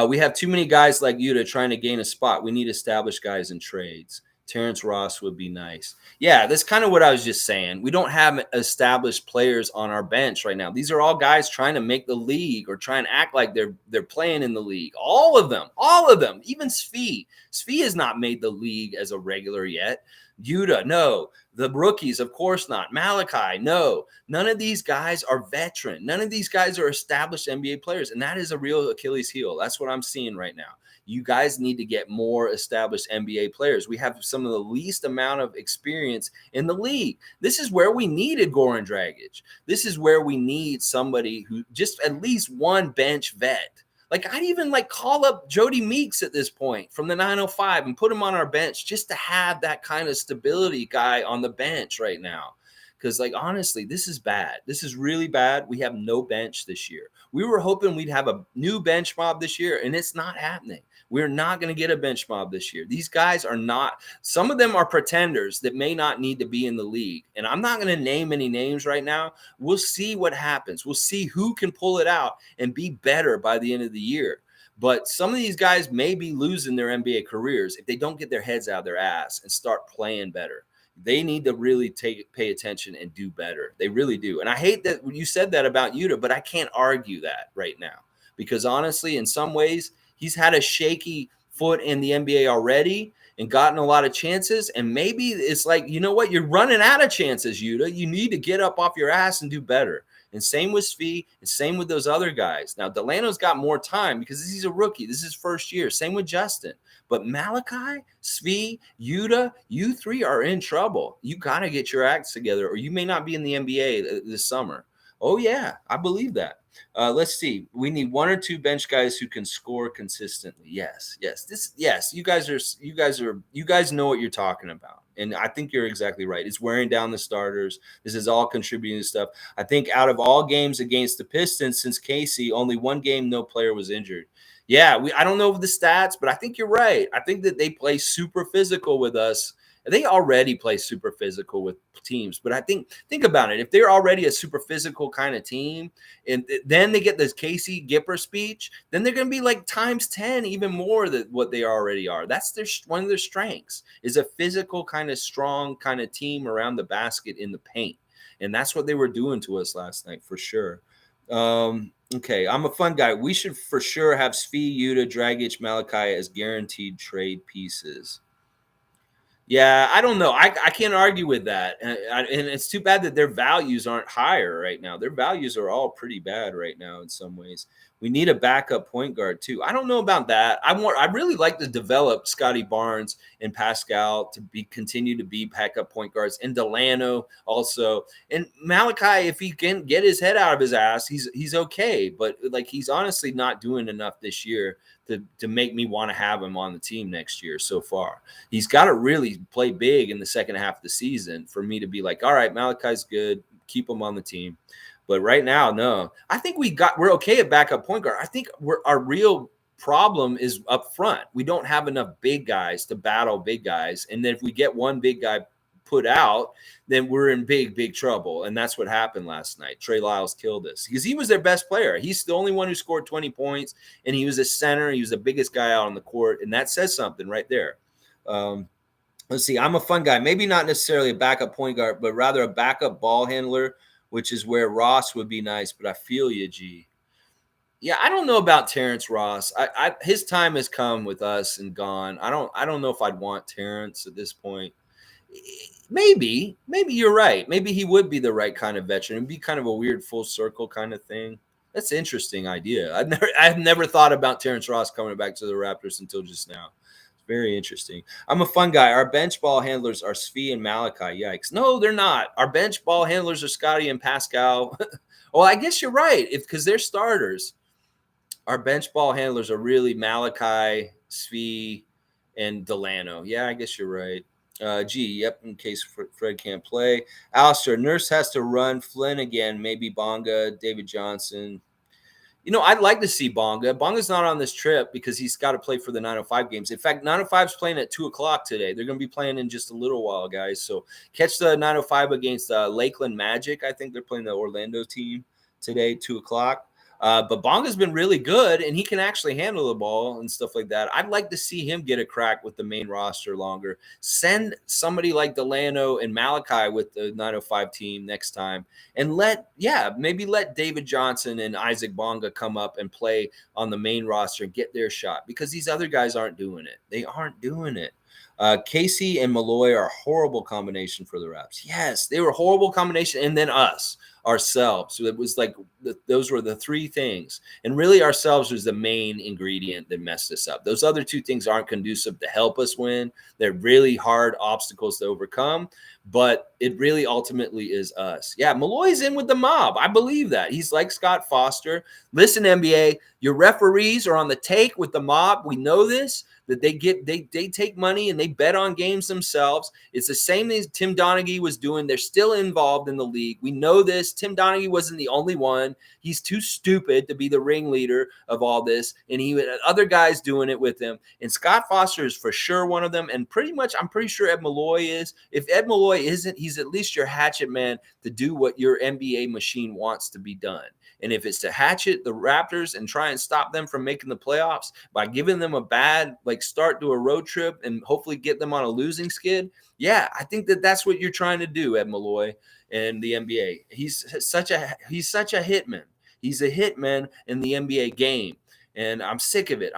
We have too many guys like Utah trying to gain a spot. We need established guys in trades. Terrence Ross would be nice. Yeah, that's kind of what I was just saying. We don't have established players on our bench right now. These are all guys trying to make the league or try and act like they're playing in the league. All of them. Even Svi. Svi has not made the league as a regular yet. Yuta, no. The rookies, of course not. Malachi, no. None of these guys are veteran. None of these guys are established NBA players, and that is a real Achilles heel. That's what I'm seeing right now. You guys need to get more established NBA players. We have some of the least amount of experience in the league. This is where we needed Goran Dragic. This is where we need somebody who just at least one bench vet. Like, I'd even call up Jody Meeks at this point from the 905 and put him on our bench just to have that kind of stability guy on the bench right now. Because, honestly, this is bad. This is really bad. We have no bench this year. We were hoping we'd have a new bench mob this year, and it's not happening. We're not going to get a bench mob this year. These guys are not – some of them are pretenders that may not need to be in the league. And I'm not going to name any names right now. We'll see what happens. We'll see who can pull it out and be better by the end of the year. But some of these guys may be losing their NBA careers if they don't get their heads out of their ass and start playing better. They need to really pay attention and do better. They really do. And I hate that you said that about Yuta, but I can't argue that right now. Because honestly, in some ways, he's had a shaky foot in the NBA already and gotten a lot of chances. And maybe it's you know what? You're running out of chances, Yuta. You need to get up off your ass and do better. And same with Svi, and same with those other guys. Now, Delano's got more time because he's a rookie. This is his first year. Same with Justin. But Malachi, Svi, Yuta, you three are in trouble. You got to get your acts together, or you may not be in the NBA this summer. Oh, yeah, I believe that. Let's see. We need 1 or 2 bench guys who can score consistently. Yes. You guys know what you're talking about. And I think you're exactly right. It's wearing down the starters. This is all contributing to stuff. I think out of all games against the Pistons since Casey, only 1 game no player was injured. Yeah, I don't know the stats, but I think you're right. I think that they play super physical with us. They already play super physical with teams, but I think about it. If they're already a super physical kind of team, and then they get this Casey Gipper speech, then they're going to be times 10, even more than what they already are. That's one of their strengths, is a physical kind of strong kind of team around the basket in the paint. And that's what they were doing to us last night for sure. Okay, I'm a fun guy. We should for sure have Svi, Yuta, Dragic, Malachi as guaranteed trade pieces. Yeah, I don't know. I can't argue with that. And it's too bad that their values aren't higher right now. Their values are all pretty bad right now in some ways. We need a backup point guard too. I don't know about that. I really like to develop Scotty Barnes and Pascal to continue to be backup point guards, and Delano also. And Malachi, if he can get his head out of his ass, he's okay. But he's honestly not doing enough this year to make me want to have him on the team next year so far. He's got to really play big in the second half of the season for me to be all right, Malachi's good, keep him on the team. But right now, no. I think we're okay at backup point guard. I think our real problem is up front. We don't have enough big guys to battle big guys. And then if we get one big guy put out, then we're in big trouble. And that's what happened last night. Trey Lyles killed us because he was their best player. He's the only one who scored 20 points, and he was a center. He was the biggest guy out on the court, and that says something right there. Let's see. I'm a fun guy. Maybe not necessarily a backup point guard, but rather a backup ball handler, which is where Ross would be nice. But I feel you, G. Yeah, I don't know about Terrence Ross. His time has come with us and gone. I don't know if I'd want Terrence at this point. Maybe you're right. Maybe he would be the right kind of veteran. It'd be kind of a weird full circle kind of thing. That's an interesting idea. I've never thought about Terrence Ross coming back to the Raptors until just now. It's very interesting. I'm a fun guy. Our bench ball handlers are Svi and Malachi. Yikes. No, they're not. Our bench ball handlers are Scotty and Pascal. Well, I guess you're right. Because they're starters. Our bench ball handlers are really Malachi, Svi, and Delano. Yeah, I guess you're right. Yep, in case Fred can't play. Alistair, Nurse has to run. Flynn again, maybe Bonga, David Johnson. I'd like to see Bonga. Bonga's not on this trip because he's got to play for the 905 games. In fact, 905's playing at 2 o'clock today. They're going to be playing in just a little while, guys. So catch the 905 against Lakeland Magic. I think they're playing the Orlando team today, 2 o'clock. But Bonga's been really good, and he can actually handle the ball and stuff like that. I'd like to see him get a crack with the main roster longer. Send somebody like Delano and Malachi with the 905 team next time. And maybe let David Johnson and Isaac Bonga come up and play on the main roster and get their shot because these other guys aren't doing it. They aren't doing it. Casey and Malloy are a horrible combination for the Raps. Yes, they were a horrible combination. And then ourselves. So it was like those were the three things. And really ourselves was the main ingredient that messed us up. Those other two things aren't conducive to help us win. They're really hard obstacles to overcome. But it really ultimately is us. Yeah, Malloy's in with the mob. I believe that. He's like Scott Foster. Listen, NBA, your referees are on the take with the mob. We know this. That they take money and they bet on games themselves. It's the same thing Tim Donaghy was doing. They're still involved in the league. We know this. Tim Donaghy wasn't the only one. He's too stupid to be the ringleader of all this. And he had other guys doing it with him. And Scott Foster is for sure one of them. And I'm pretty sure Ed Malloy is. If Ed Malloy isn't, he's at least your hatchet man to do what your NBA machine wants to be done. And if it's to hatchet the Raptors and try and stop them from making the playoffs by giving them a bad start to a road trip and hopefully get them on a losing skid, yeah, I think that's what you're trying to do, Ed Malloy and the NBA. He's such a hitman. He's a hitman in the NBA game. And I'm sick of it.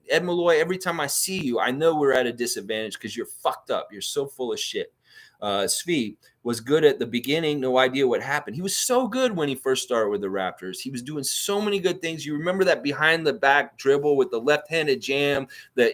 Ed Malloy, every time I see you, I know we're at a disadvantage because you're fucked up. You're so full of shit. Svi was good at the beginning. No idea what happened. He was so good when he first started with the Raptors. He was doing so many good things. You remember that behind the back dribble with the left-handed jam, the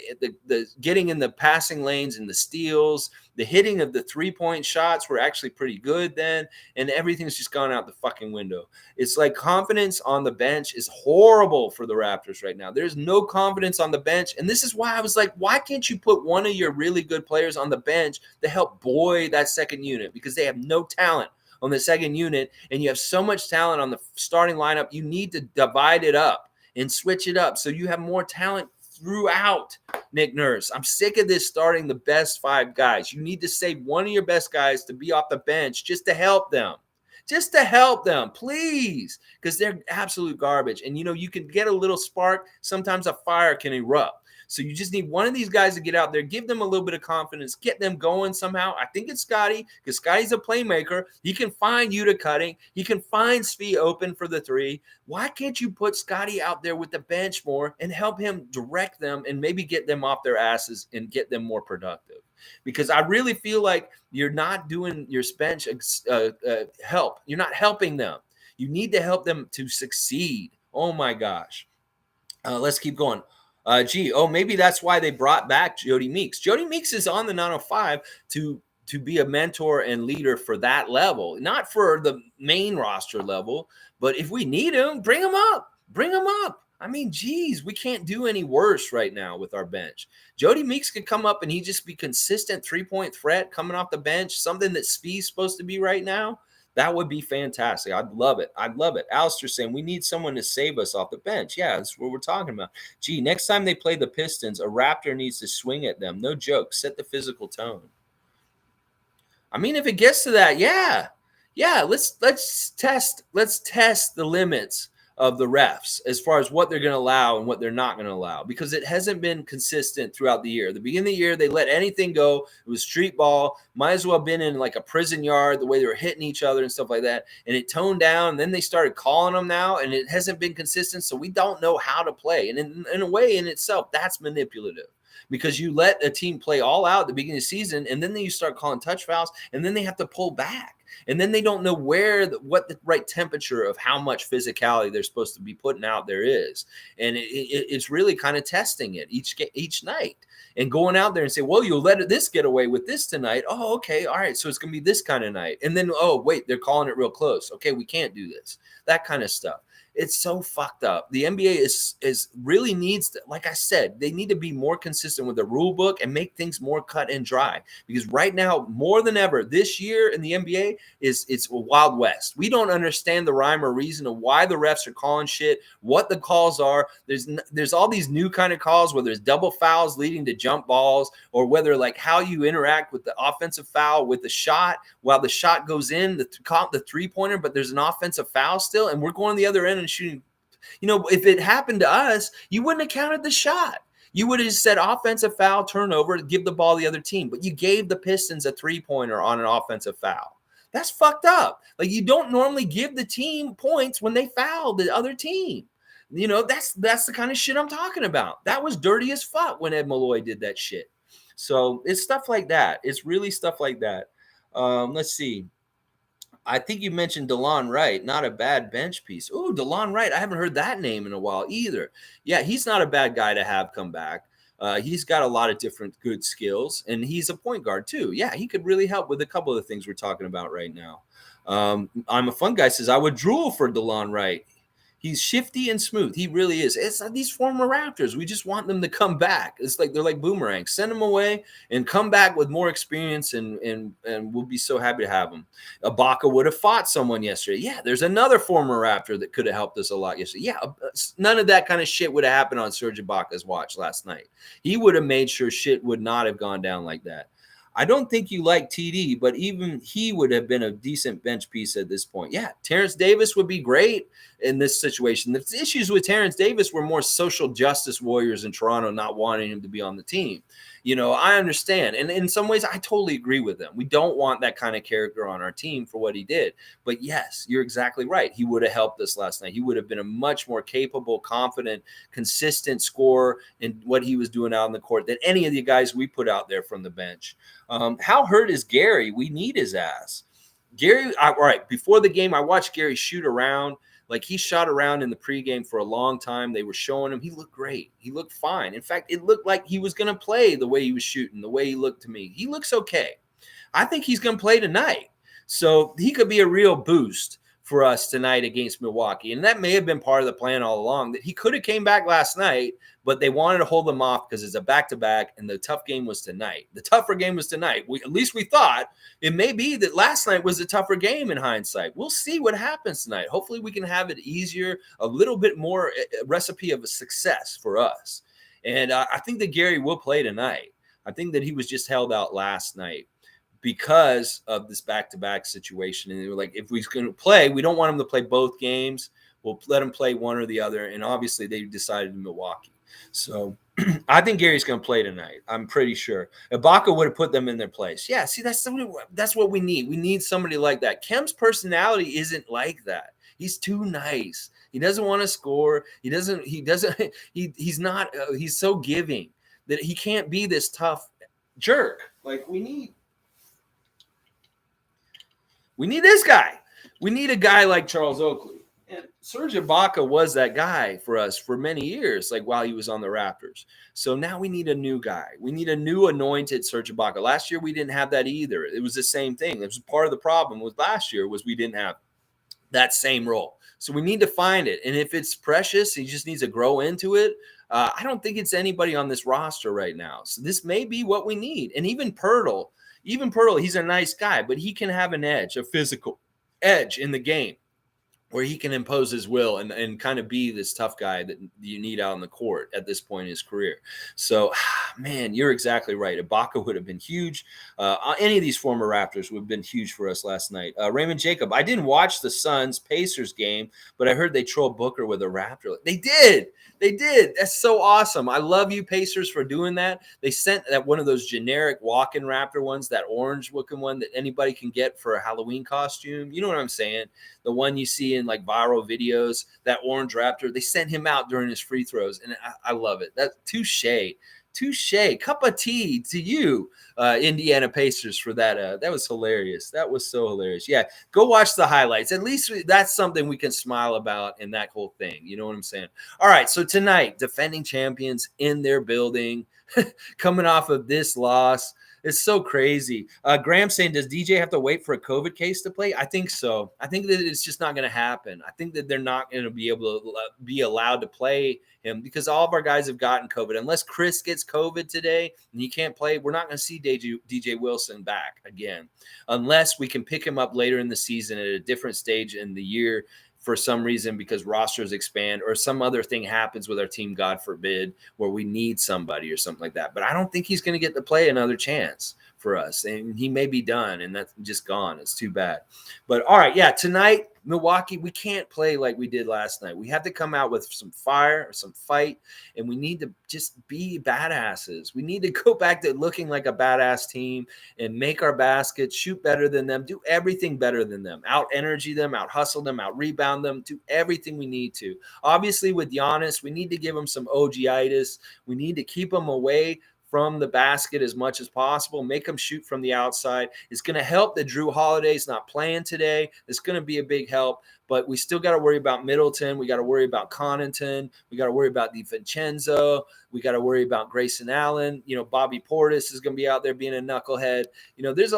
getting in the passing lanes and the steals, the hitting of the three-point shots were actually pretty good then, and everything's just gone out the fucking window. It's like confidence on the bench is horrible for the Raptors right now. There's no confidence on the bench, and this is why I was like, why can't you put one of your really good players on the bench to help buoy that second unit? Because they have no talent on the second unit, and you have so much talent on the starting lineup. You need to divide it up and switch it up so you have more talent throughout, Nick Nurse. I'm sick of this starting the best five guys. You need to save one of your best guys to be off the bench just to help them. Just to help them, please, because they're absolute garbage. And, you can get a little spark. Sometimes a fire can erupt. So you just need one of these guys to get out there, give them a little bit of confidence, get them going somehow. I think it's Scotty because Scotty's a playmaker. He can find you to cutting. He can find Svi open for the three. Why can't you put Scotty out there with the bench more and help him direct them and maybe get them off their asses and get them more productive? Because I really feel like you're not doing your bench help. You're not helping them. You need to help them to succeed. Oh, my gosh. Let's keep going. Maybe that's why they brought back Jody Meeks. Jody Meeks is on the 905 to be a mentor and leader for that level, not for the main roster level. But if we need him, bring him up. Bring him up. I mean, geez, we can't do any worse right now with our bench. Jody Meeks could come up and he just be consistent three-point threat coming off the bench, something that Svi's supposed to be right now. That would be fantastic. I'd love it. I'd love it. Alistair saying we need someone to save us off the bench. Yeah, that's what we're talking about. Gee, next time they play the Pistons, a Raptor needs to swing at them. No joke. Set the physical tone. I mean, if it gets to that, yeah. Let's test the limits of the refs as far as what they're going to allow and what they're not going to allow, because it hasn't been consistent throughout the year. At the beginning of the year, they let anything go. It was street ball. Might as well have been in like a prison yard, the way they were hitting each other and stuff like that. And it toned down. And then they started calling them now, and it hasn't been consistent. So we don't know how to play. And in a way, in itself, that's manipulative, because you let a team play all out at the beginning of the season, and then you start calling touch fouls, and then they have to pull back. And then they don't know what the right temperature of how much physicality they're supposed to be putting out there is. And it's really kind of testing it each night and going out there and say, well, you'll let this get away with this tonight. Oh, okay. All right. So it's going to be this kind of night. And then, oh, wait, they're calling it real close. Okay, we can't do this. That kind of stuff. It's so fucked up. The NBA is really needs to, like I said, they need to be more consistent with the rule book and make things more cut and dry. Because right now, more than ever, this year in the NBA it's a Wild West. We don't understand the rhyme or reason of why the refs are calling shit, what the calls are. There's all these new kind of calls, whether it's double fouls leading to jump balls, or whether like how you interact with the offensive foul with the shot while the shot goes in, the three-pointer, but there's an offensive foul still, and we're going the other end and shooting. You know, if it happened to us, you wouldn't have counted the shot. You would have just said offensive foul, turnover, give the ball to the other team. But you gave the Pistons a three-pointer on an offensive foul. That's fucked up. Like, you don't normally give the team points when they foul the other team. You know, that's the kind of shit I'm talking about. That was dirty as fuck when Ed Malloy did that shit. So it's stuff like that. It's really stuff like that. Let's see. I think you mentioned DeLon Wright, not a bad bench piece. Ooh, DeLon Wright. I haven't heard that name in a while either. Yeah, he's not a bad guy to have come back. He's got a lot of different good skills, and he's a point guard too. Yeah, he could really help with a couple of the things we're talking about right now. I'm a fun guy says, I would drool for DeLon Wright. He's shifty and smooth. He really is. It's these former Raptors. We just want them to come back. It's like they're like boomerangs. Send them away and come back with more experience, and we'll be so happy to have them. Ibaka would have fought someone yesterday. Yeah, there's another former Raptor that could have helped us a lot yesterday. Yeah, none of that kind of shit would have happened on Serge Ibaka's watch last night. He would have made sure shit would not have gone down like that. I don't think you like TD, but even he would have been a decent bench piece at this point. Yeah, Terrence Davis would be great in this situation. The issues with Terrence Davis were more social justice warriors in Toronto not wanting him to be on the team. You know, I understand. And in some ways, I totally agree with them. We don't want that kind of character on our team for what he did. But yes, you're exactly right. He would have helped us last night. He would have been a much more capable, confident, consistent scorer in what he was doing out on the court than any of the guys we put out there from the bench. How hurt is Gary? We need his ass. Gary, all right, before the game, I watched Gary shoot around. Like, he shot around in the pregame for a long time. They were showing him. He looked great. He looked fine. In fact, it looked like he was going to play the way he was shooting, the way he looked to me. He looks okay. I think he's going to play tonight. So he could be a real boost for us tonight against Milwaukee. And that may have been part of the plan all along, that he could have came back last night, but they wanted to hold him off because it's a back-to-back, and the tough game was tonight. The tougher game was tonight. At least we thought. It may be that last night was a tougher game in hindsight. We'll see what happens tonight. Hopefully we can have it easier, a little bit more recipe of a success for us. And I think that Gary will play tonight. I think that he was just held out last night because of this back-to-back situation. And they were like, if we're going to play, we don't want him to play both games. We'll let him play one or the other. And obviously they decided in Milwaukee. So I think Gary's going to play tonight. I'm pretty sure. Ibaka would have put them in their place. Yeah, see, that's what we need. We need somebody like that. Kem's personality isn't like that. He's too nice. He doesn't want to score. He's so giving that he can't be this tough jerk. Like, we need this guy. We need a guy like Charles Oakley. And Serge Ibaka was that guy for us for many years, like while he was on the Raptors. So now we need a new guy. We need a new anointed Serge Ibaka. Last year we didn't have that either. It was the same thing. It was part of the problem with last year was we didn't have that same role. So we need to find it. And if it's Precious, he just needs to grow into it. I don't think it's anybody on this roster right now. So this may be what we need. And even Pirtle, he's a nice guy, but he can have an edge, a physical edge in the game where he can impose his will and kind of be this tough guy that you need out on the court at this point in his career. So, man, you're exactly right. Ibaka would have been huge. Any of these former Raptors would have been huge for us last night. Raymond Jacob, I didn't watch the Suns-Pacers game, but I heard they trolled Booker with a Raptor. They did. They did. That's so awesome. I love you, Pacers, for doing that. They sent that one of those generic walk-in Raptor ones, that orange-looking one that anybody can get for a Halloween costume. You know what I'm saying? The one you see in like viral videos, that orange Raptor. They sent him out during his free throws, and I love it. That's touche. Cup of tea to you, Indiana Pacers, for that. That was hilarious. That was so hilarious. Yeah, go watch the highlights. At least that's something we can smile about in that whole thing. You know what I'm saying? All right, so tonight, defending champions in their building, coming off of this loss. It's so crazy. Graham saying, does DJ have to wait for a COVID case to play? I think so. I think that it's just not going to happen. I think that they're not going to be able to be allowed to play him because all of our guys have gotten COVID. Unless Chris gets COVID today and he can't play, we're not going to see DJ Wilson back again unless we can pick him up later in the season at a different stage in the year for some reason because rosters expand or some other thing happens with our team, God forbid, where we need somebody or something like that. But I don't think he's going to get to play another chance for us. And he may be done and that's just gone. It's too bad. But all right, yeah, tonight, Milwaukee, we can't play like we did last night. We have to come out with some fire, some fight, and we need to just be badasses. We need to go back to looking like a badass team and make our baskets, shoot better than them, do everything better than them, out energy them, out hustle them, out rebound them, do everything we need to. Obviously, with Giannis, we need to give him some OG-itis. We need to keep him away from the basket as much as possible, make them shoot from the outside. It's going to help that Drew Holiday's not playing today. It's going to be a big help, but we still got to worry about Middleton. We got to worry about Connaughton. We got to worry about DiVincenzo. We got to worry about Grayson Allen. You know, Bobby Portis is going to be out there being a knucklehead. You know, there's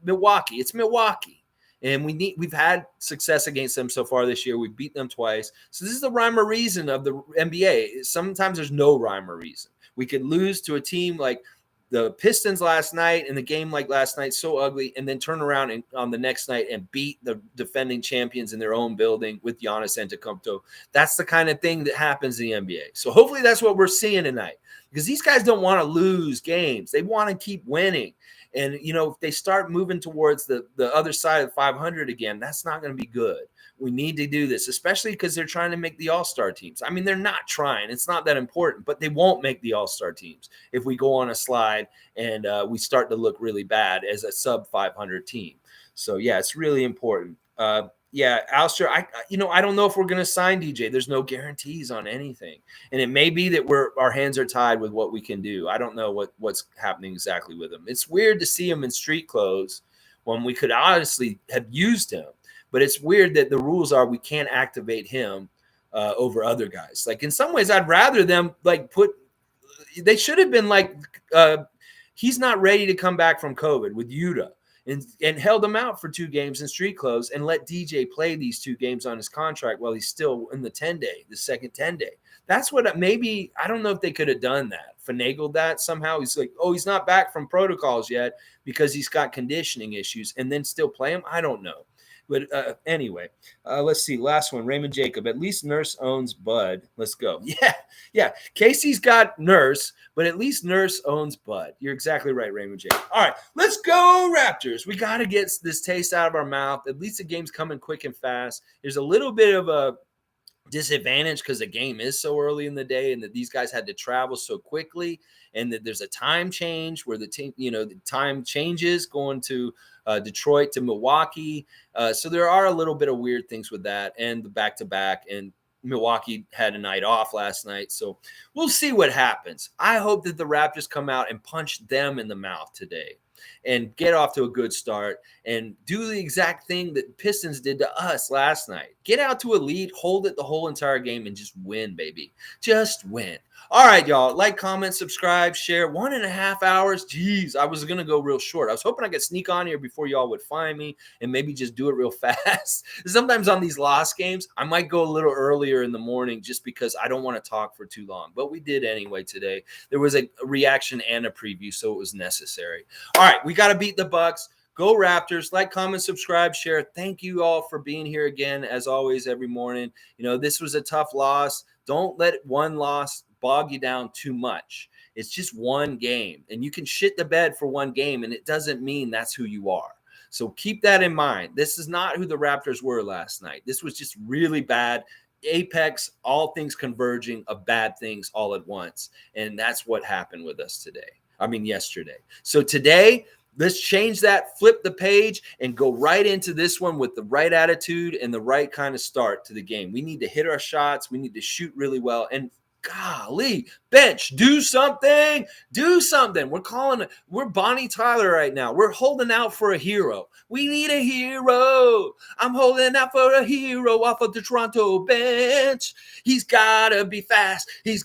Milwaukee. It's Milwaukee. And we've had success against them so far this year. We've beat them twice. So this is the rhyme or reason of the NBA. Sometimes there's no rhyme or reason. We could lose to a team like the Pistons last night and the game like last night, so ugly, and then turn around and on the next night and beat the defending champions in their own building with Giannis Antetokounmpo. That's the kind of thing that happens in the NBA. So hopefully that's what we're seeing tonight because these guys don't want to lose games. They want to keep winning. And, you know, if they start moving towards the other side of 500 again, that's not going to be good. We need to do this, especially because they're trying to make the all-star teams. I mean, they're not trying. It's not that important, but they won't make the all-star teams if we go on a slide and we start to look really bad as a sub-500 team. So, yeah, it's really important. Yeah, Alistair, I don't know if we're going to sign DJ. There's no guarantees on anything. And it may be that our hands are tied with what we can do. I don't know what's happening exactly with him. It's weird to see him in street clothes when we could honestly have used him. But it's weird that the rules are we can't activate him over other guys. Like in some ways, I'd rather them they should have been like, he's not ready to come back from COVID with Utah and held him out for 2 games in street clothes and let DJ play these 2 games on his contract while he's still in the second 10-day. That's what maybe, I don't know if they could have done that, finagled that somehow. He's like, oh, he's not back from protocols yet because he's got conditioning issues and then still play him. I don't know. But anyway, let's see. Last one, Raymond Jacob. At least Nurse owns Bud. Let's go. Yeah. Casey's got Nurse, but at least Nurse owns Bud. You're exactly right, Raymond Jacob. All right, let's go, Raptors. We got to get this taste out of our mouth. At least the game's coming quick and fast. There's a little bit of a disadvantage because the game is so early in the day and that these guys had to travel so quickly and that there's a time change where the team, the time changes going to Detroit to Milwaukee. So there are a little bit of weird things with that and the back-to-back, and Milwaukee had a night off last night. So we'll see what happens. I hope that the Raptors come out and punch them in the mouth today and get off to a good start and do the exact thing that Pistons did to us last night. Get out to a lead, hold it the whole entire game, and just win, baby. Just win. All right, y'all. Like, comment, subscribe, share. 1.5 hours. Jeez, I was going to go real short. I was hoping I could sneak on here before y'all would find me and maybe just do it real fast. Sometimes on these lost games, I might go a little earlier in the morning just because I don't want to talk for too long. But we did anyway today. There was a reaction and a preview, so it was necessary. All right, we got to beat the Bucks. Go Raptors. Like, comment, subscribe, share. Thank you all for being here again, as always, every morning. You know, this was a tough loss. Don't let one loss bog you down too much. It's just one game, and you can shit the bed for one game, and it doesn't mean that's who you are. So keep that in mind. This is not who the Raptors were last night. This was just really bad. Apex, all things converging of bad things all at once. And that's what happened with us yesterday. So today, let's change that, flip the page, and go right into this one with the right attitude and the right kind of start to the game. We need to hit our shots. We need to shoot really well. And golly, bench, do something. Do something. We're Bonnie Tyler right now. We're holding out for a hero. We need a hero. I'm holding out for a hero off of the Toronto bench. He's got to be fast. He's got